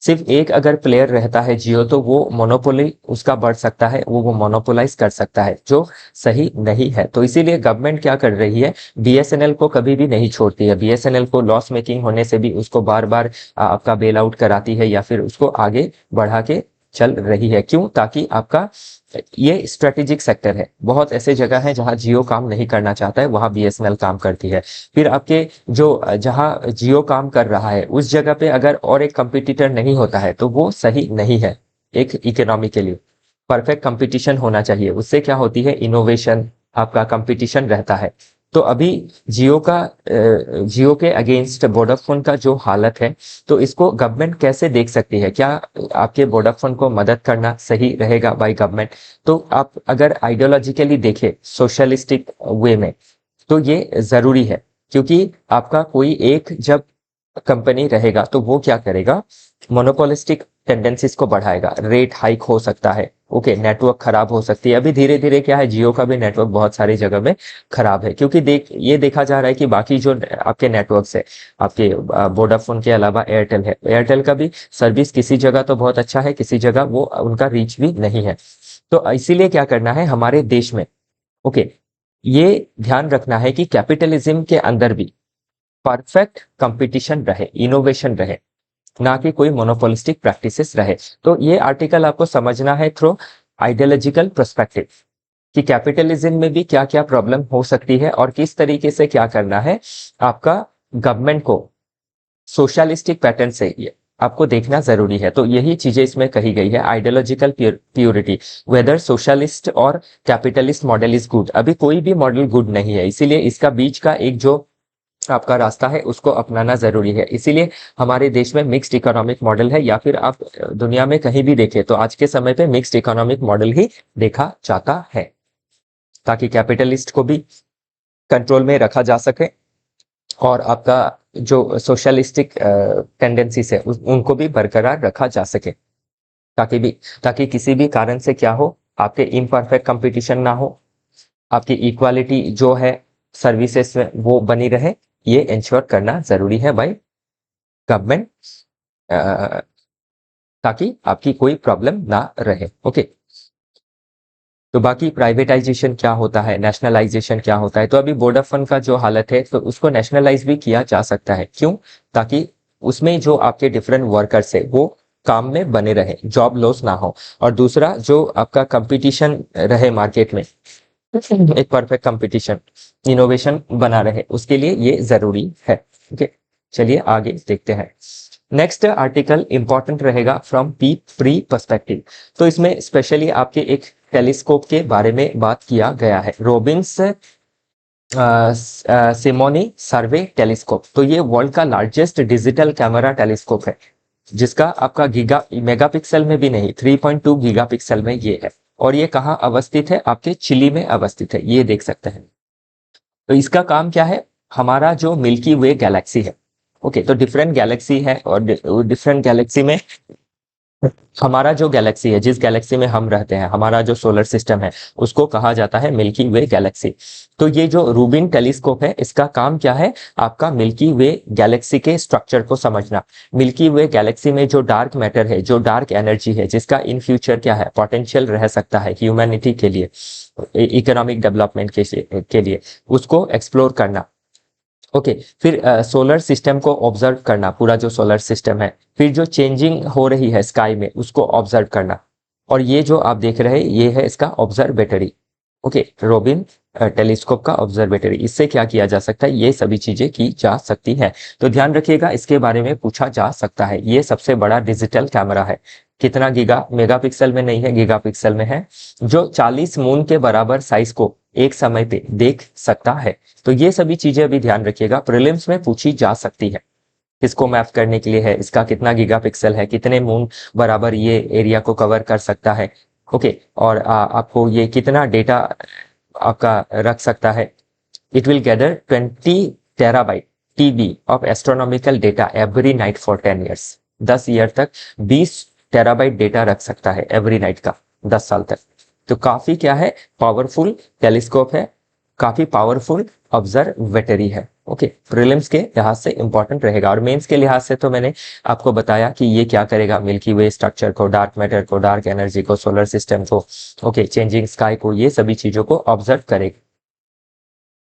[SPEAKER 1] सिर्फ एक अगर प्लेयर रहता है जियो, तो वो मोनोपोली उसका बढ़ सकता है, वो मोनोपोलाइज कर सकता है, जो सही नहीं है। तो इसीलिए गवर्नमेंट क्या कर रही है, बीएसएनएल को कभी भी नहीं छोड़ती है। बीएसएनएल को लॉस मेकिंग होने से भी उसको बार बार आपका बेल आउट कराती है या फिर उसको आगे बढ़ा के चल रही है। क्यों? ताकि आपका ये स्ट्रेटेजिक सेक्टर है। बहुत ऐसे जगह है जहां जियो काम नहीं करना चाहता है, वहां बीएसएनएल काम करती है। फिर आपके जो जहां जियो काम कर रहा है उस जगह पे अगर और एक कंपटीटर नहीं होता है तो वो सही नहीं है। एक इकोनॉमी के लिए परफेक्ट कंपटीशन होना चाहिए, उससे क्या होती है, इनोवेशन, आपका कंपटीशन रहता है। तो अभी जियो के अगेंस्ट वोडाफोन का जो हालत है, तो इसको गवर्नमेंट कैसे देख सकती है? क्या आपके वोडाफोन को मदद करना सही रहेगा बाय गवर्नमेंट? तो आप अगर आइडियोलॉजिकली देखें सोशलिस्टिक वे में, तो ये जरूरी है। क्योंकि आपका कोई एक जब कंपनी रहेगा तो वो क्या करेगा, मोनोपोलिस्टिक टेंडेंसीज को बढ़ाएगा, रेट हाइक हो सकता है, ओके, नेटवर्क खराब हो सकती है। अभी धीरे धीरे क्या है, जियो का भी नेटवर्क बहुत सारी जगह में खराब है, क्योंकि ये देखा जा रहा है कि बाकी जो आपके नेटवर्क्स है, आपके वोडाफोन के अलावा एयरटेल है, एयरटेल का भी सर्विस किसी जगह तो बहुत अच्छा है, किसी जगह वो उनका रीच भी नहीं है। तो इसीलिए क्या करना है हमारे देश में, ओके, ये ध्यान रखना है कि कैपिटलिज्म के अंदर भी परफेक्ट कंपटीशन रहे, इनोवेशन रहे, ना कि कोई मोनोपोलिस्टिक प्रैक्टिसेस रहे। तो ये आर्टिकल आपको समझना है थ्रू आइडियोलॉजिकल पर्सपेक्टिव कि कैपिटलिज्म में भी क्या क्या प्रॉब्लम हो सकती है और किस तरीके से क्या करना है आपका गवर्नमेंट को सोशलिस्टिक पैटर्न से ये आपको देखना जरूरी है। तो यही चीजें इसमें कही गई है, आइडियोलॉजिकल प्योरिटी, वेदर सोशलिस्ट और कैपिटलिस्ट मॉडल इज गुड। अभी कोई भी मॉडल गुड नहीं है, इसीलिए इसका बीच का एक जो आपका रास्ता है उसको अपनाना जरूरी है। इसीलिए हमारे देश में मिक्स्ड इकोनॉमिक मॉडल है, या फिर आप दुनिया में कहीं भी देखें तो आज के समय पे मिक्स्ड इकोनॉमिक मॉडल ही देखा जाता है, ताकि कैपिटलिस्ट को भी कंट्रोल में रखा जा सके और आपका जो सोशलिस्टिक टेंडेंसीज है उनको भी बरकरार रखा जा सके, ताकि किसी भी कारण से क्या हो, आपके इम्परफेक्ट कंपटीशन ना हो, आपकी इक्वालिटी जो है सर्विसेज में वो बनी रहे, ये इंश्योर करना जरूरी है भाई गवर्नमेंट, ताकि आपकी कोई प्रॉब्लम ना रहे। ओके, तो बाकी प्राइवेटाइजेशन क्या होता है, नेशनलाइजेशन क्या होता है, तो अभी वोडाफोन का जो हालत है तो उसको नेशनलाइज भी किया जा सकता है। क्यों? ताकि उसमें जो आपके डिफरेंट वर्कर्स है वो काम में बने रहे, जॉब लॉस ना हो, और दूसरा जो आपका कंपटीशन रहे मार्केट में, एक परफेक्ट कंपटीशन, इनोवेशन बना रहे, उसके लिए ये जरूरी है। ओके, चलिए आगे देखते हैं। नेक्स्ट आर्टिकल इंपॉर्टेंट रहेगा फ्रॉम पी प्री पर्सपेक्टिव। तो इसमें स्पेशली आपके एक टेलीस्कोप के बारे में बात किया गया है, रोबिन्स सिमोनी सर्वे टेलीस्कोप। तो ये वर्ल्ड का लार्जेस्ट डिजिटल कैमरा टेलीस्कोप है, जिसका आपका मेगापिक्सल में भी नहीं, 3.2 गीगापिक्सल में ये है। और ये कहाँ अवस्थित है? आपके चिली में अवस्थित है, ये देख सकते हैं। तो इसका काम क्या है? हमारा जो मिल्की वे गैलेक्सी है, ओके, तो डिफरेंट गैलेक्सी है, और डिफरेंट गैलेक्सी में हमारा जो गैलेक्सी है, जिस गैलेक्सी में हम रहते हैं, हमारा जो सोलर सिस्टम है, उसको कहा जाता है मिल्की वे गैलेक्सी। तो ये जो रूबिन टेलीस्कोप है, इसका काम क्या है? आपका मिल्की वे गैलेक्सी के स्ट्रक्चर को समझना। मिल्की वे गैलेक्सी में जो डार्क मैटर है, जो डार्क एनर्जी है, जिसका इन फ्यूचर क्या है, पोटेंशियल रह सकता है ह्यूमैनिटी के लिए, इकोनॉमिक डेवलपमेंट के लिए, उसको एक्सप्लोर करना। ओके, फिर सोलर सिस्टम को ऑब्जर्व करना, पूरा जो सोलर सिस्टम है, फिर जो चेंजिंग हो रही है स्काई में, उसको ऑब्जर्व करना। और ये जो आप देख रहे हैं, ये है इसका ऑब्जर्वेटरी। ओके, रोबिन टेलीस्कोप का ऑब्जर्वेटरी। इससे क्या किया जा सकता है? ये सभी चीजें की जा सकती है। तो ध्यान रखिएगा, इसके बारे में पूछा जा सकता है। ये सबसे बड़ा डिजिटल कैमरा है। कितना गीगा मेगापिक्सल में नहीं है, गीगापिक्सल में है, जो 40 मून के बराबर साइज को एक समय पे देख सकता है। तो ये सभी चीजें अभी ध्यान रखिएगा, प्रीलिम्स में पूछी जा सकती है। किसको मैप करने के लिए है, इसका कितना गीगापिक्सल है, कितने मून बराबर ये एरिया को कवर कर सकता है। ओके, और आपको ये कितना डेटा आपका रख सकता है। It will gather 20 terabyte TB of astronomical data every night for 10 years. 10 year तक 20 टेराबाइट डेटा रख सकता है एवरी नाइट का, 10 साल तक। तो काफी क्या है, पावरफुल टेलीस्कोप है, काफी पावरफुल ऑब्जर्वेटरी है। ओके, प्रीलिम्स के लिहाज से इंपॉर्टेंट रहेगा, और मेंस के लिहाज से तो मैंने आपको बताया कि ये क्या करेगा, मिल्की वे स्ट्रक्चर को, डार्क मैटर को, डार्क एनर्जी को, सोलर सिस्टम को, ओके, चेंजिंग स्काई को, ये सभी चीजों को ऑब्जर्व करेगा।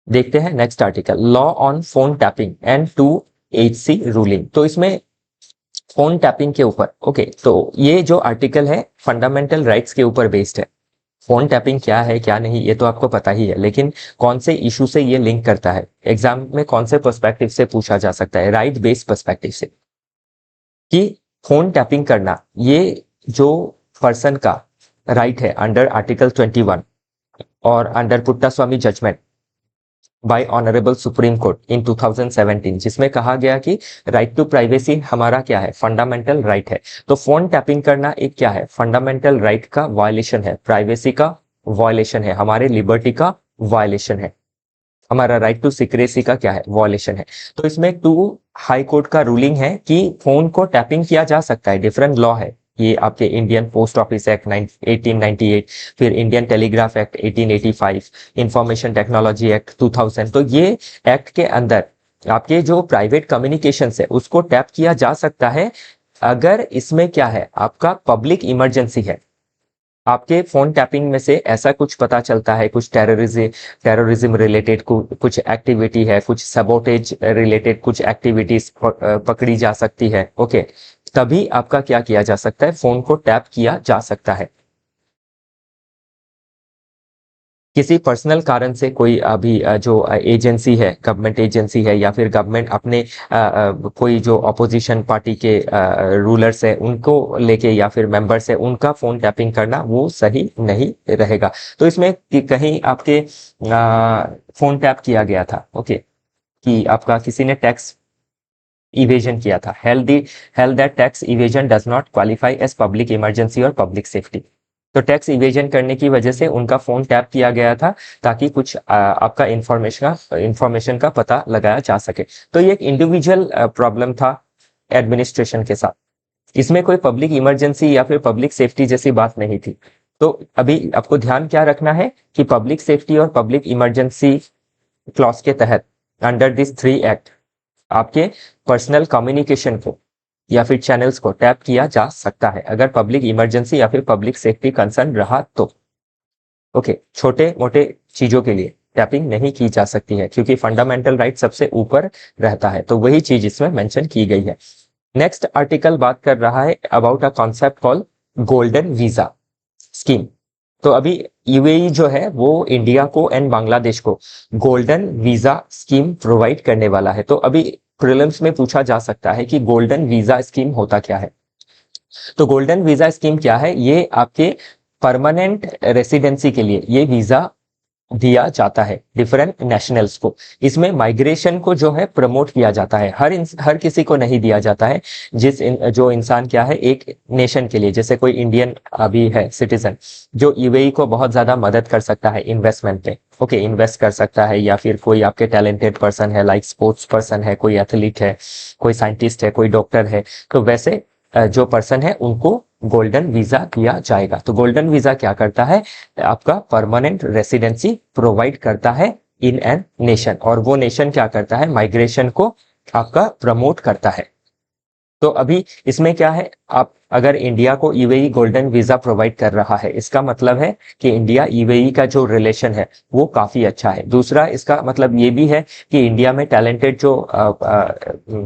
[SPEAKER 1] देखते हैं next article, law on phone tapping and 2HC ruling. तो इसमें फोन टैपिंग के ऊपर, ओके, तो ये जो आर्टिकल है फंडामेंटल राइट्स के ऊपर बेस्ड है। फोन टैपिंग क्या है क्या नहीं ये तो आपको पता ही है, लेकिन कौन से इशू से ये लिंक करता है, एग्जाम में कौन से पर्सपेक्टिव से पूछा जा सकता है, राइट बेस्ड पर्सपेक्टिव से, कि फोन टैपिंग करना ये जो पर्सन का राइट है अंडर आर्टिकल 21 और under Puttaswamy judgment by honourable Supreme Court in 2017, जिसमें कहा गया कि राइट टू प्राइवेसी हमारा क्या है, फंडामेंटल राइट है। तो फोन टैपिंग करना एक क्या है, फंडामेंटल राइट का वायलेशन है, प्राइवेसी का वायलेशन है, हमारे लिबर्टी का वायलेशन है, हमारा राइट टू सिक्रेसी का क्या है, वायलेशन है। तो इसमें 2 हाई कोर्ट का रूलिंग है कि फोन को टैपिंग किया जा सकता है, डिफरेंट लॉ है। ये आपके इंडियन पोस्ट ऑफिस एक्ट 1898, फिर Indian telegraph act 1885, information technology act 2000। तो ये एक्ट के अंदर आपके जो प्राइवेट कम्युनिकेशन है उसको टैप किया जा सकता है, अगर इसमें क्या है, आपका पब्लिक इमरजेंसी है। आपके फोन टैपिंग में से ऐसा कुछ पता चलता है, कुछ टेररिज्म रिलेटेड कुछ एक्टिविटी है, कुछ सबोटेज रिलेटेड कुछ एक्टिविटीज पकड़ी जा सकती है। ओके, तभी आपका क्या किया जा सकता है, फोन को टैप किया जा सकता है। किसी पर्सनल कारण से कोई अभी जो एजेंसी है, गवर्नमेंट एजेंसी है, या फिर गवर्नमेंट अपने कोई जो अपोजिशन पार्टी के रूलर्स है उनको लेके, या फिर मेंबर्स है, उनका फोन टैपिंग करना वो सही नहीं रहेगा। तो इसमें कहीं आपके फोन टैप किया गया था, ओके, कि आपका किसी ने टैक्स इवेजन किया था, held that tax evasion does not qualify as public emergency और पब्लिक सेफ्टी। तो टैक्स इवेजन करने की वजह से उनका फोन टैप किया गया था, ताकि कुछ आपका इंफॉर्मेशन का पता लगाया जा सके। तो ये एक इंडिविजुअल प्रॉब्लम था एडमिनिस्ट्रेशन के साथ, इसमें कोई पब्लिक इमरजेंसी या फिर पब्लिक सेफ्टी जैसी बात नहीं थी। तो अभी आपको ध्यान क्या रखना है कि पब्लिक सेफ्टी और पब्लिक इमरजेंसी क्लॉज के तहत अंडर दिस 3 एक्ट आपके पर्सनल कम्युनिकेशन को या फिर चैनल्स को टैप किया जा सकता है अगर पब्लिक इमरजेंसी या फिर पब्लिक सेफ्टी कंसर्न रहा तो। ओके, छोटे मोटे चीजों के लिए टैपिंग नहीं की जा सकती है क्योंकि फंडामेंटल राइट सबसे ऊपर रहता है, तो वही चीज इसमें मेंशन की गई है। नेक्स्ट आर्टिकल बात कर रहा है about a concept call golden visa scheme. तो अभी यूएई जो है वो इंडिया को एंड बांग्लादेश को गोल्डन वीजा स्कीम प्रोवाइड करने वाला है। तो अभी प्रीलिम्स में पूछा जा सकता है कि गोल्डन वीजा स्कीम होता क्या है। तो गोल्डन वीजा स्कीम क्या है, ये आपके परमानेंट रेसिडेंसी के लिए ये वीजा दिया जाता है डिफरेंट नेशनल्स को। इसमें माइग्रेशन को जो है प्रमोट किया जाता है, हर किसी को नहीं दिया जाता है। जो इंसान क्या है एक नेशन के लिए, जैसे कोई इंडियन अभी है सिटीजन जो यूएई को बहुत ज्यादा मदद कर सकता है इन्वेस्टमेंट पे, ओके इन्वेस्ट कर सकता है, या फिर कोई आपके टैलेंटेड पर्सन है लाइक स्पोर्ट्स पर्सन है, कोई एथलीट है, कोई साइंटिस्ट है, कोई डॉक्टर है, तो वैसे जो पर्सन है उनको गोल्डन वीजा दिया जाएगा। तो गोल्डन वीजा क्या करता है, आपका परमानेंट रेसिडेंसी प्रोवाइड करता है इन एन नेशन, और वो नेशन क्या करता है माइग्रेशन को आपका प्रमोट करता है। तो अभी इसमें क्या है, आप अगर इंडिया को यूएई गोल्डन वीजा प्रोवाइड कर रहा है, इसका मतलब है कि इंडिया यूएई का जो रिलेशन है वो काफी अच्छा है। दूसरा इसका मतलब ये भी है कि इंडिया में टैलेंटेड जो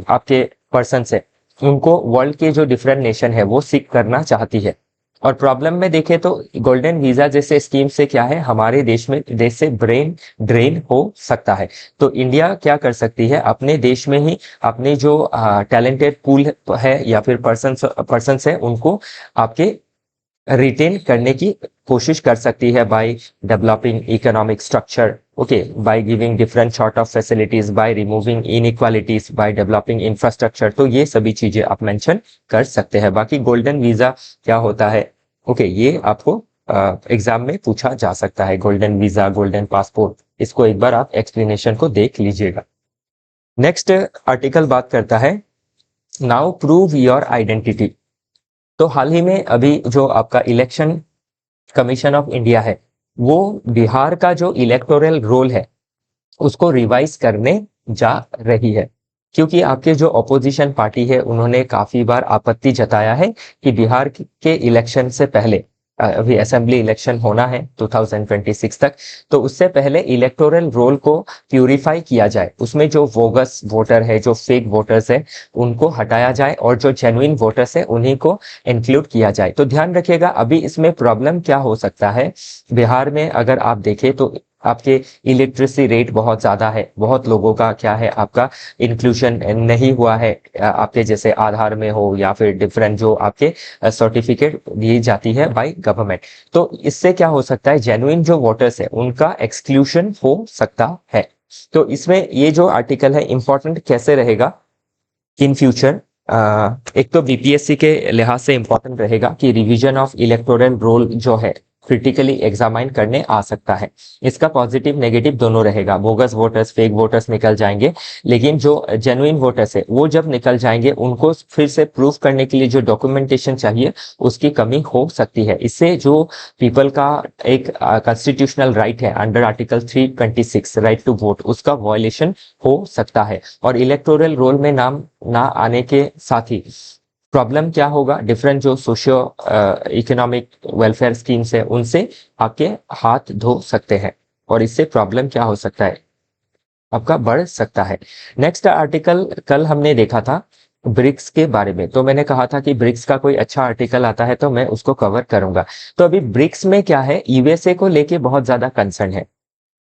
[SPEAKER 1] आपके पर्सन है उनको वर्ल्ड के जो डिफरेंट नेशन है वो सीख करना चाहती है। और प्रॉब्लम में देखें तो गोल्डन वीजा जैसे स्कीम से क्या है, हमारे देश से ब्रेन ड्रेन हो सकता है। तो इंडिया क्या कर सकती है, अपने देश में ही अपने जो टैलेंटेड पूल है या फिर पर्सन है उनको आपके रिटेन करने की कोशिश कर सकती है by developing economic structure, okay by giving different sort of facilities, by removing inequalities, by developing infrastructure. तो ये सभी चीजें आप मेंशन कर सकते हैं। बाकी गोल्डन वीजा क्या होता है, ओके ये आपको एग्जाम में पूछा जा सकता है। गोल्डन वीजा, गोल्डन पासपोर्ट, इसको एक बार आप एक्सप्लेनेशन को देख लीजिएगा। नेक्स्ट आर्टिकल बात करता है नाउ प्रूव योर आइडेंटिटी। तो हाल ही में अभी जो आपका इलेक्शन कमीशन ऑफ इंडिया है वो बिहार का जो इलेक्टोरल रोल है उसको रिवाइज करने जा रही है, क्योंकि आपके जो ऑपोजिशन पार्टी है उन्होंने काफी बार आपत्ति जताया है कि बिहार के इलेक्शन से पहले अभी असेंबली इलेक्शन होना है 2026 तक, तो उससे पहले इलेक्टोरल रोल को प्यूरिफाई किया जाए, उसमें जो बोगस वोटर है, जो फेक वोटर्स है उनको हटाया जाए और जो जेन्युइन वोटर्स है उन्हीं को इंक्लूड किया जाए। तो ध्यान रखिएगा, अभी इसमें प्रॉब्लम क्या हो सकता है, बिहार में अगर आप देखें तो आपके इलिटरेसी रेट बहुत ज्यादा है, बहुत लोगों का क्या है आपका इंक्लूजन नहीं हुआ है, आपके जैसे आधार में हो या फिर डिफरेंट जो आपके सर्टिफिकेट दी जाती है बाय गवर्नमेंट। तो इससे क्या हो सकता है, जेन्युइन जो वोटर्स है उनका एक्सक्लूशन हो सकता है। तो इसमें ये जो आर्टिकल है इंपॉर्टेंट कैसे रहेगा इन फ्यूचर, एक तो बीपीएससी के लिहाज से इंपॉर्टेंट रहेगा कि रिवीजन ऑफ इलेक्टोरल रोल जो है क्रिटिकली एग्जामाइन करने आ सकता है। इसका पॉजिटिव नेगेटिव दोनों रहेगा, बोगस वोटर्स फेक वोटर्स निकल जाएंगे, लेकिन जो जेन्युइन वोटर्स है वो जब निकल जाएंगे उनको फिर से प्रूफ करने के लिए जो डॉक्यूमेंटेशन चाहिए उसकी कमी हो सकती है। इससे जो पीपल का एक कॉन्स्टिट्यूशनल राइट है under article 326 right to vote, उसका वायलेशन हो सकता है। और इलेक्टोरल रोल में नाम ना आने के साथ ही प्रॉब्लम क्या होगा, डिफरेंट जो सोशियो इकोनॉमिक वेलफेयर स्कीम्स है उनसे आपके हाथ धो सकते हैं और इससे प्रॉब्लम क्या हो सकता है, आपका बढ़ सकता है। नेक्स्ट आर्टिकल कल हमने देखा था ब्रिक्स के बारे में, तो मैंने कहा था कि ब्रिक्स का कोई अच्छा आर्टिकल आता है तो मैं उसको कवर करूंगा। तो अभी ब्रिक्स में क्या है, यूएसए को लेके बहुत ज्यादा कंसर्न है,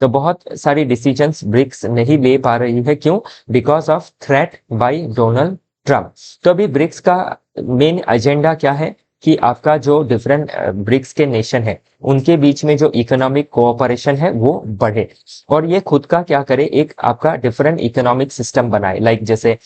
[SPEAKER 1] तो बहुत सारी डिसीजंस ब्रिक्स नहीं ले पा रही है, क्यों, because of threat by Donald Trump. तो अभी ब्रिक्स का मेन एजेंडा क्या है कि आपका जो डिफरेंट ब्रिक्स के नेशन है उनके बीच में जो इकोनॉमिक कोऑपरेशन है वो बढ़े और ये खुद का क्या करे, एक आपका डिफरेंट इकोनॉमिक सिस्टम बनाए, लाइक जैसे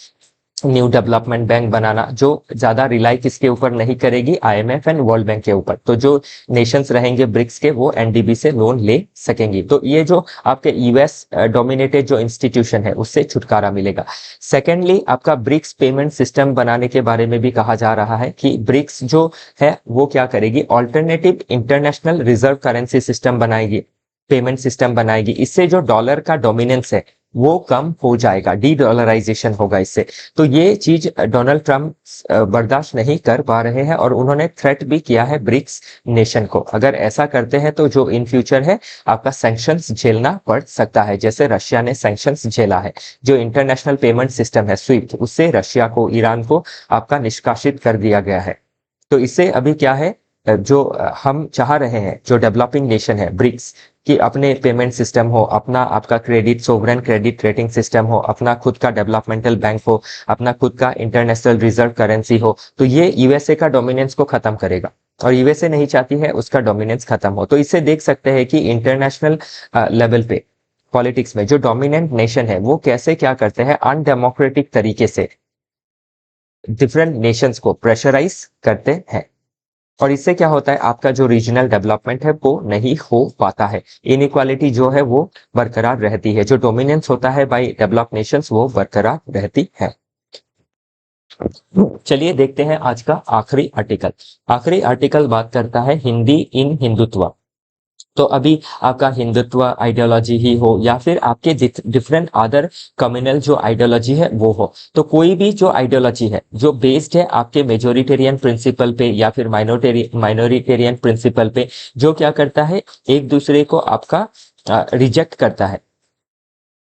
[SPEAKER 1] न्यू डेवलपमेंट बैंक बनाना जो ज्यादा रिलाई किसके ऊपर नहीं करेगी, आईएमएफ एंड वर्ल्ड बैंक के ऊपर। तो जो नेशंस रहेंगे ब्रिक्स के वो एनडीबी से लोन ले सकेंगी। तो ये जो आपके यूएस डोमिनेटेड जो इंस्टीट्यूशन है उससे छुटकारा मिलेगा। सेकेंडली आपका ब्रिक्स पेमेंट सिस्टम बनाने के बारे में भी कहा जा रहा है कि ब्रिक्स जो है वो क्या करेगी, alternative international reserve currency system बनाएगी, पेमेंट सिस्टम बनाएगी। इससे जो डॉलर का डोमिनेंस है वो कम हो जाएगा, डी डॉलराइजेशन होगा इससे। तो ये चीज डोनाल्ड ट्रंप बर्दाश्त नहीं कर पा रहे हैं और उन्होंने थ्रेट भी किया है ब्रिक्स नेशन को, अगर ऐसा करते हैं तो जो इन फ्यूचर है आपका सैंक्शंस झेलना पड़ सकता है, जैसे रशिया ने सैंक्शंस झेला है। जो इंटरनेशनल पेमेंट सिस्टम है स्विफ्ट, उससे रशिया को, ईरान को आपका निष्कासित कर दिया गया है। तो इससे अभी क्या है, जो हम चाह रहे हैं, जो डेवलपिंग नेशन है ब्रिक्स, कि अपने पेमेंट सिस्टम हो, अपना आपका credit, sovereign credit rating system हो, अपना खुद का डेवलपमेंटल बैंक हो, अपना खुद का इंटरनेशनल रिजर्व करेंसी हो, तो ये यूएसए का डोमिनेंस को खत्म करेगा और यूएसए नहीं चाहती है उसका डोमिनेंस खत्म हो। तो इससे देख सकते हैं कि इंटरनेशनल लेवल पे पॉलिटिक्स में जो डोमिनेंट नेशन है वो कैसे क्या करते हैं, अनडेमोक्रेटिक तरीके से डिफरेंट नेशंस को प्रेशराइज करते हैं। और इससे क्या होता है, आपका जो रीजनल डेवलपमेंट है वो नहीं हो पाता है, इनइक्वालिटी जो है वो बरकरार रहती है, जो डोमिनेंस होता है बाय डेवलप्ड नेशंस वो बरकरार रहती है। चलिए देखते हैं आज का आखिरी आर्टिकल। आखिरी आर्टिकल बात करता है हिंदी इन हिंदुत्व। तो अभी आपका हिंदुत्व आइडियोलॉजी ही हो या फिर आपके डिफरेंट अदर कम्युनल जो आइडियोलॉजी है वो हो, तो कोई भी जो आइडियोलॉजी है जो बेस्ड है आपके मेजोरिटेरियन प्रिंसिपल पे या फिर माइनॉरिटेरियन प्रिंसिपल पे, जो क्या करता है एक दूसरे को आपका रिजेक्ट करता है,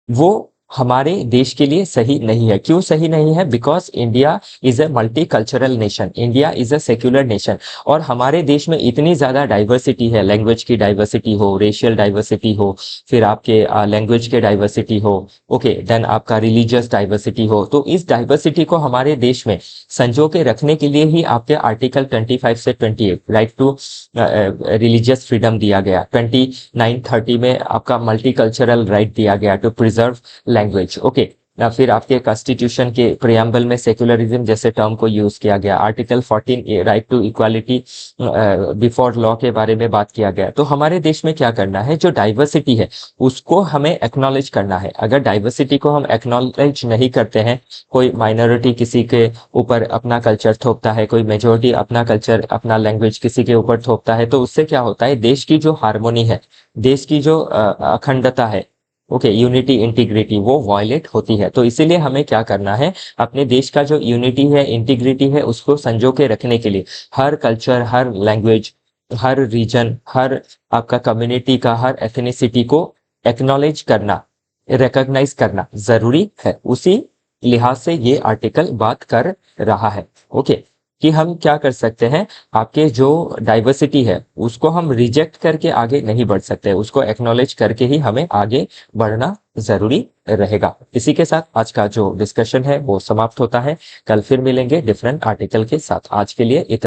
[SPEAKER 1] वो हमारे देश के लिए सही नहीं है। क्यों सही नहीं है? Because India is a multicultural nation, India is a secular nation, और हमारे देश में इतनी ज्यादा डाइवर्सिटी है, लैंग्वेज की डाइवर्सिटी हो, रेशियल डाइवर्सिटी हो, फिर आपके लैंग्वेज के डाइवर्सिटी हो, ओके, देन आपका रिलीजियस डाइवर्सिटी हो। तो इस डाइवर्सिटी को हमारे देश में संजो के रखने के लिए ही आपके आर्टिकल 25 से 28 राइट टू रिलीजियस फ्रीडम दिया गया, 29-30 में आपका मल्टीकल्चरल राइट दिया गया टू प्रिजर्व लैंग्वेज, ओके। या फिर आपके कॉन्स्टिट्यूशन के प्रियम्बल में सेक्युलरिज्म जैसे टर्म को यूज किया गया, article 14 right to equality before law के बारे में बात किया गया। तो हमारे देश में क्या करना है, जो डाइवर्सिटी है उसको हमें एक्नॉलेज करना है। अगर डाइवर्सिटी को हम एक्नॉलेज नहीं करते हैं, कोई माइनॉरिटी किसी के ऊपर अपना कल्चर थोपता है, कोई मेजोरिटी अपना कल्चर अपना लैंग्वेज किसी के ऊपर थोपता है, तो उससे क्या होता है, देश की जो हार्मोनी है, देश की जो अखंडता है, ओके, यूनिटी इंटीग्रिटी, वो वायलेट होती है। तो इसीलिए हमें क्या करना है, अपने देश का जो यूनिटी है, इंटीग्रिटी है, उसको संजो के रखने के लिए हर कल्चर, हर लैंग्वेज, हर रीजन, हर आपका कम्युनिटी का हर एथनिसिटी को एक्नॉलेज करना, रिकॉग्नाइज करना जरूरी है। उसी लिहाज से ये आर्टिकल बात कर रहा है, ओके, कि हम क्या कर सकते हैं, आपके जो डाइवर्सिटी है उसको हम रिजेक्ट करके आगे नहीं बढ़ सकते, उसको एक्नॉलेज करके ही हमें आगे बढ़ना जरूरी रहेगा। इसी के साथ आज का जो डिस्कशन है वो समाप्त होता है। कल फिर मिलेंगे डिफरेंट आर्टिकल के साथ। आज के लिए इतना।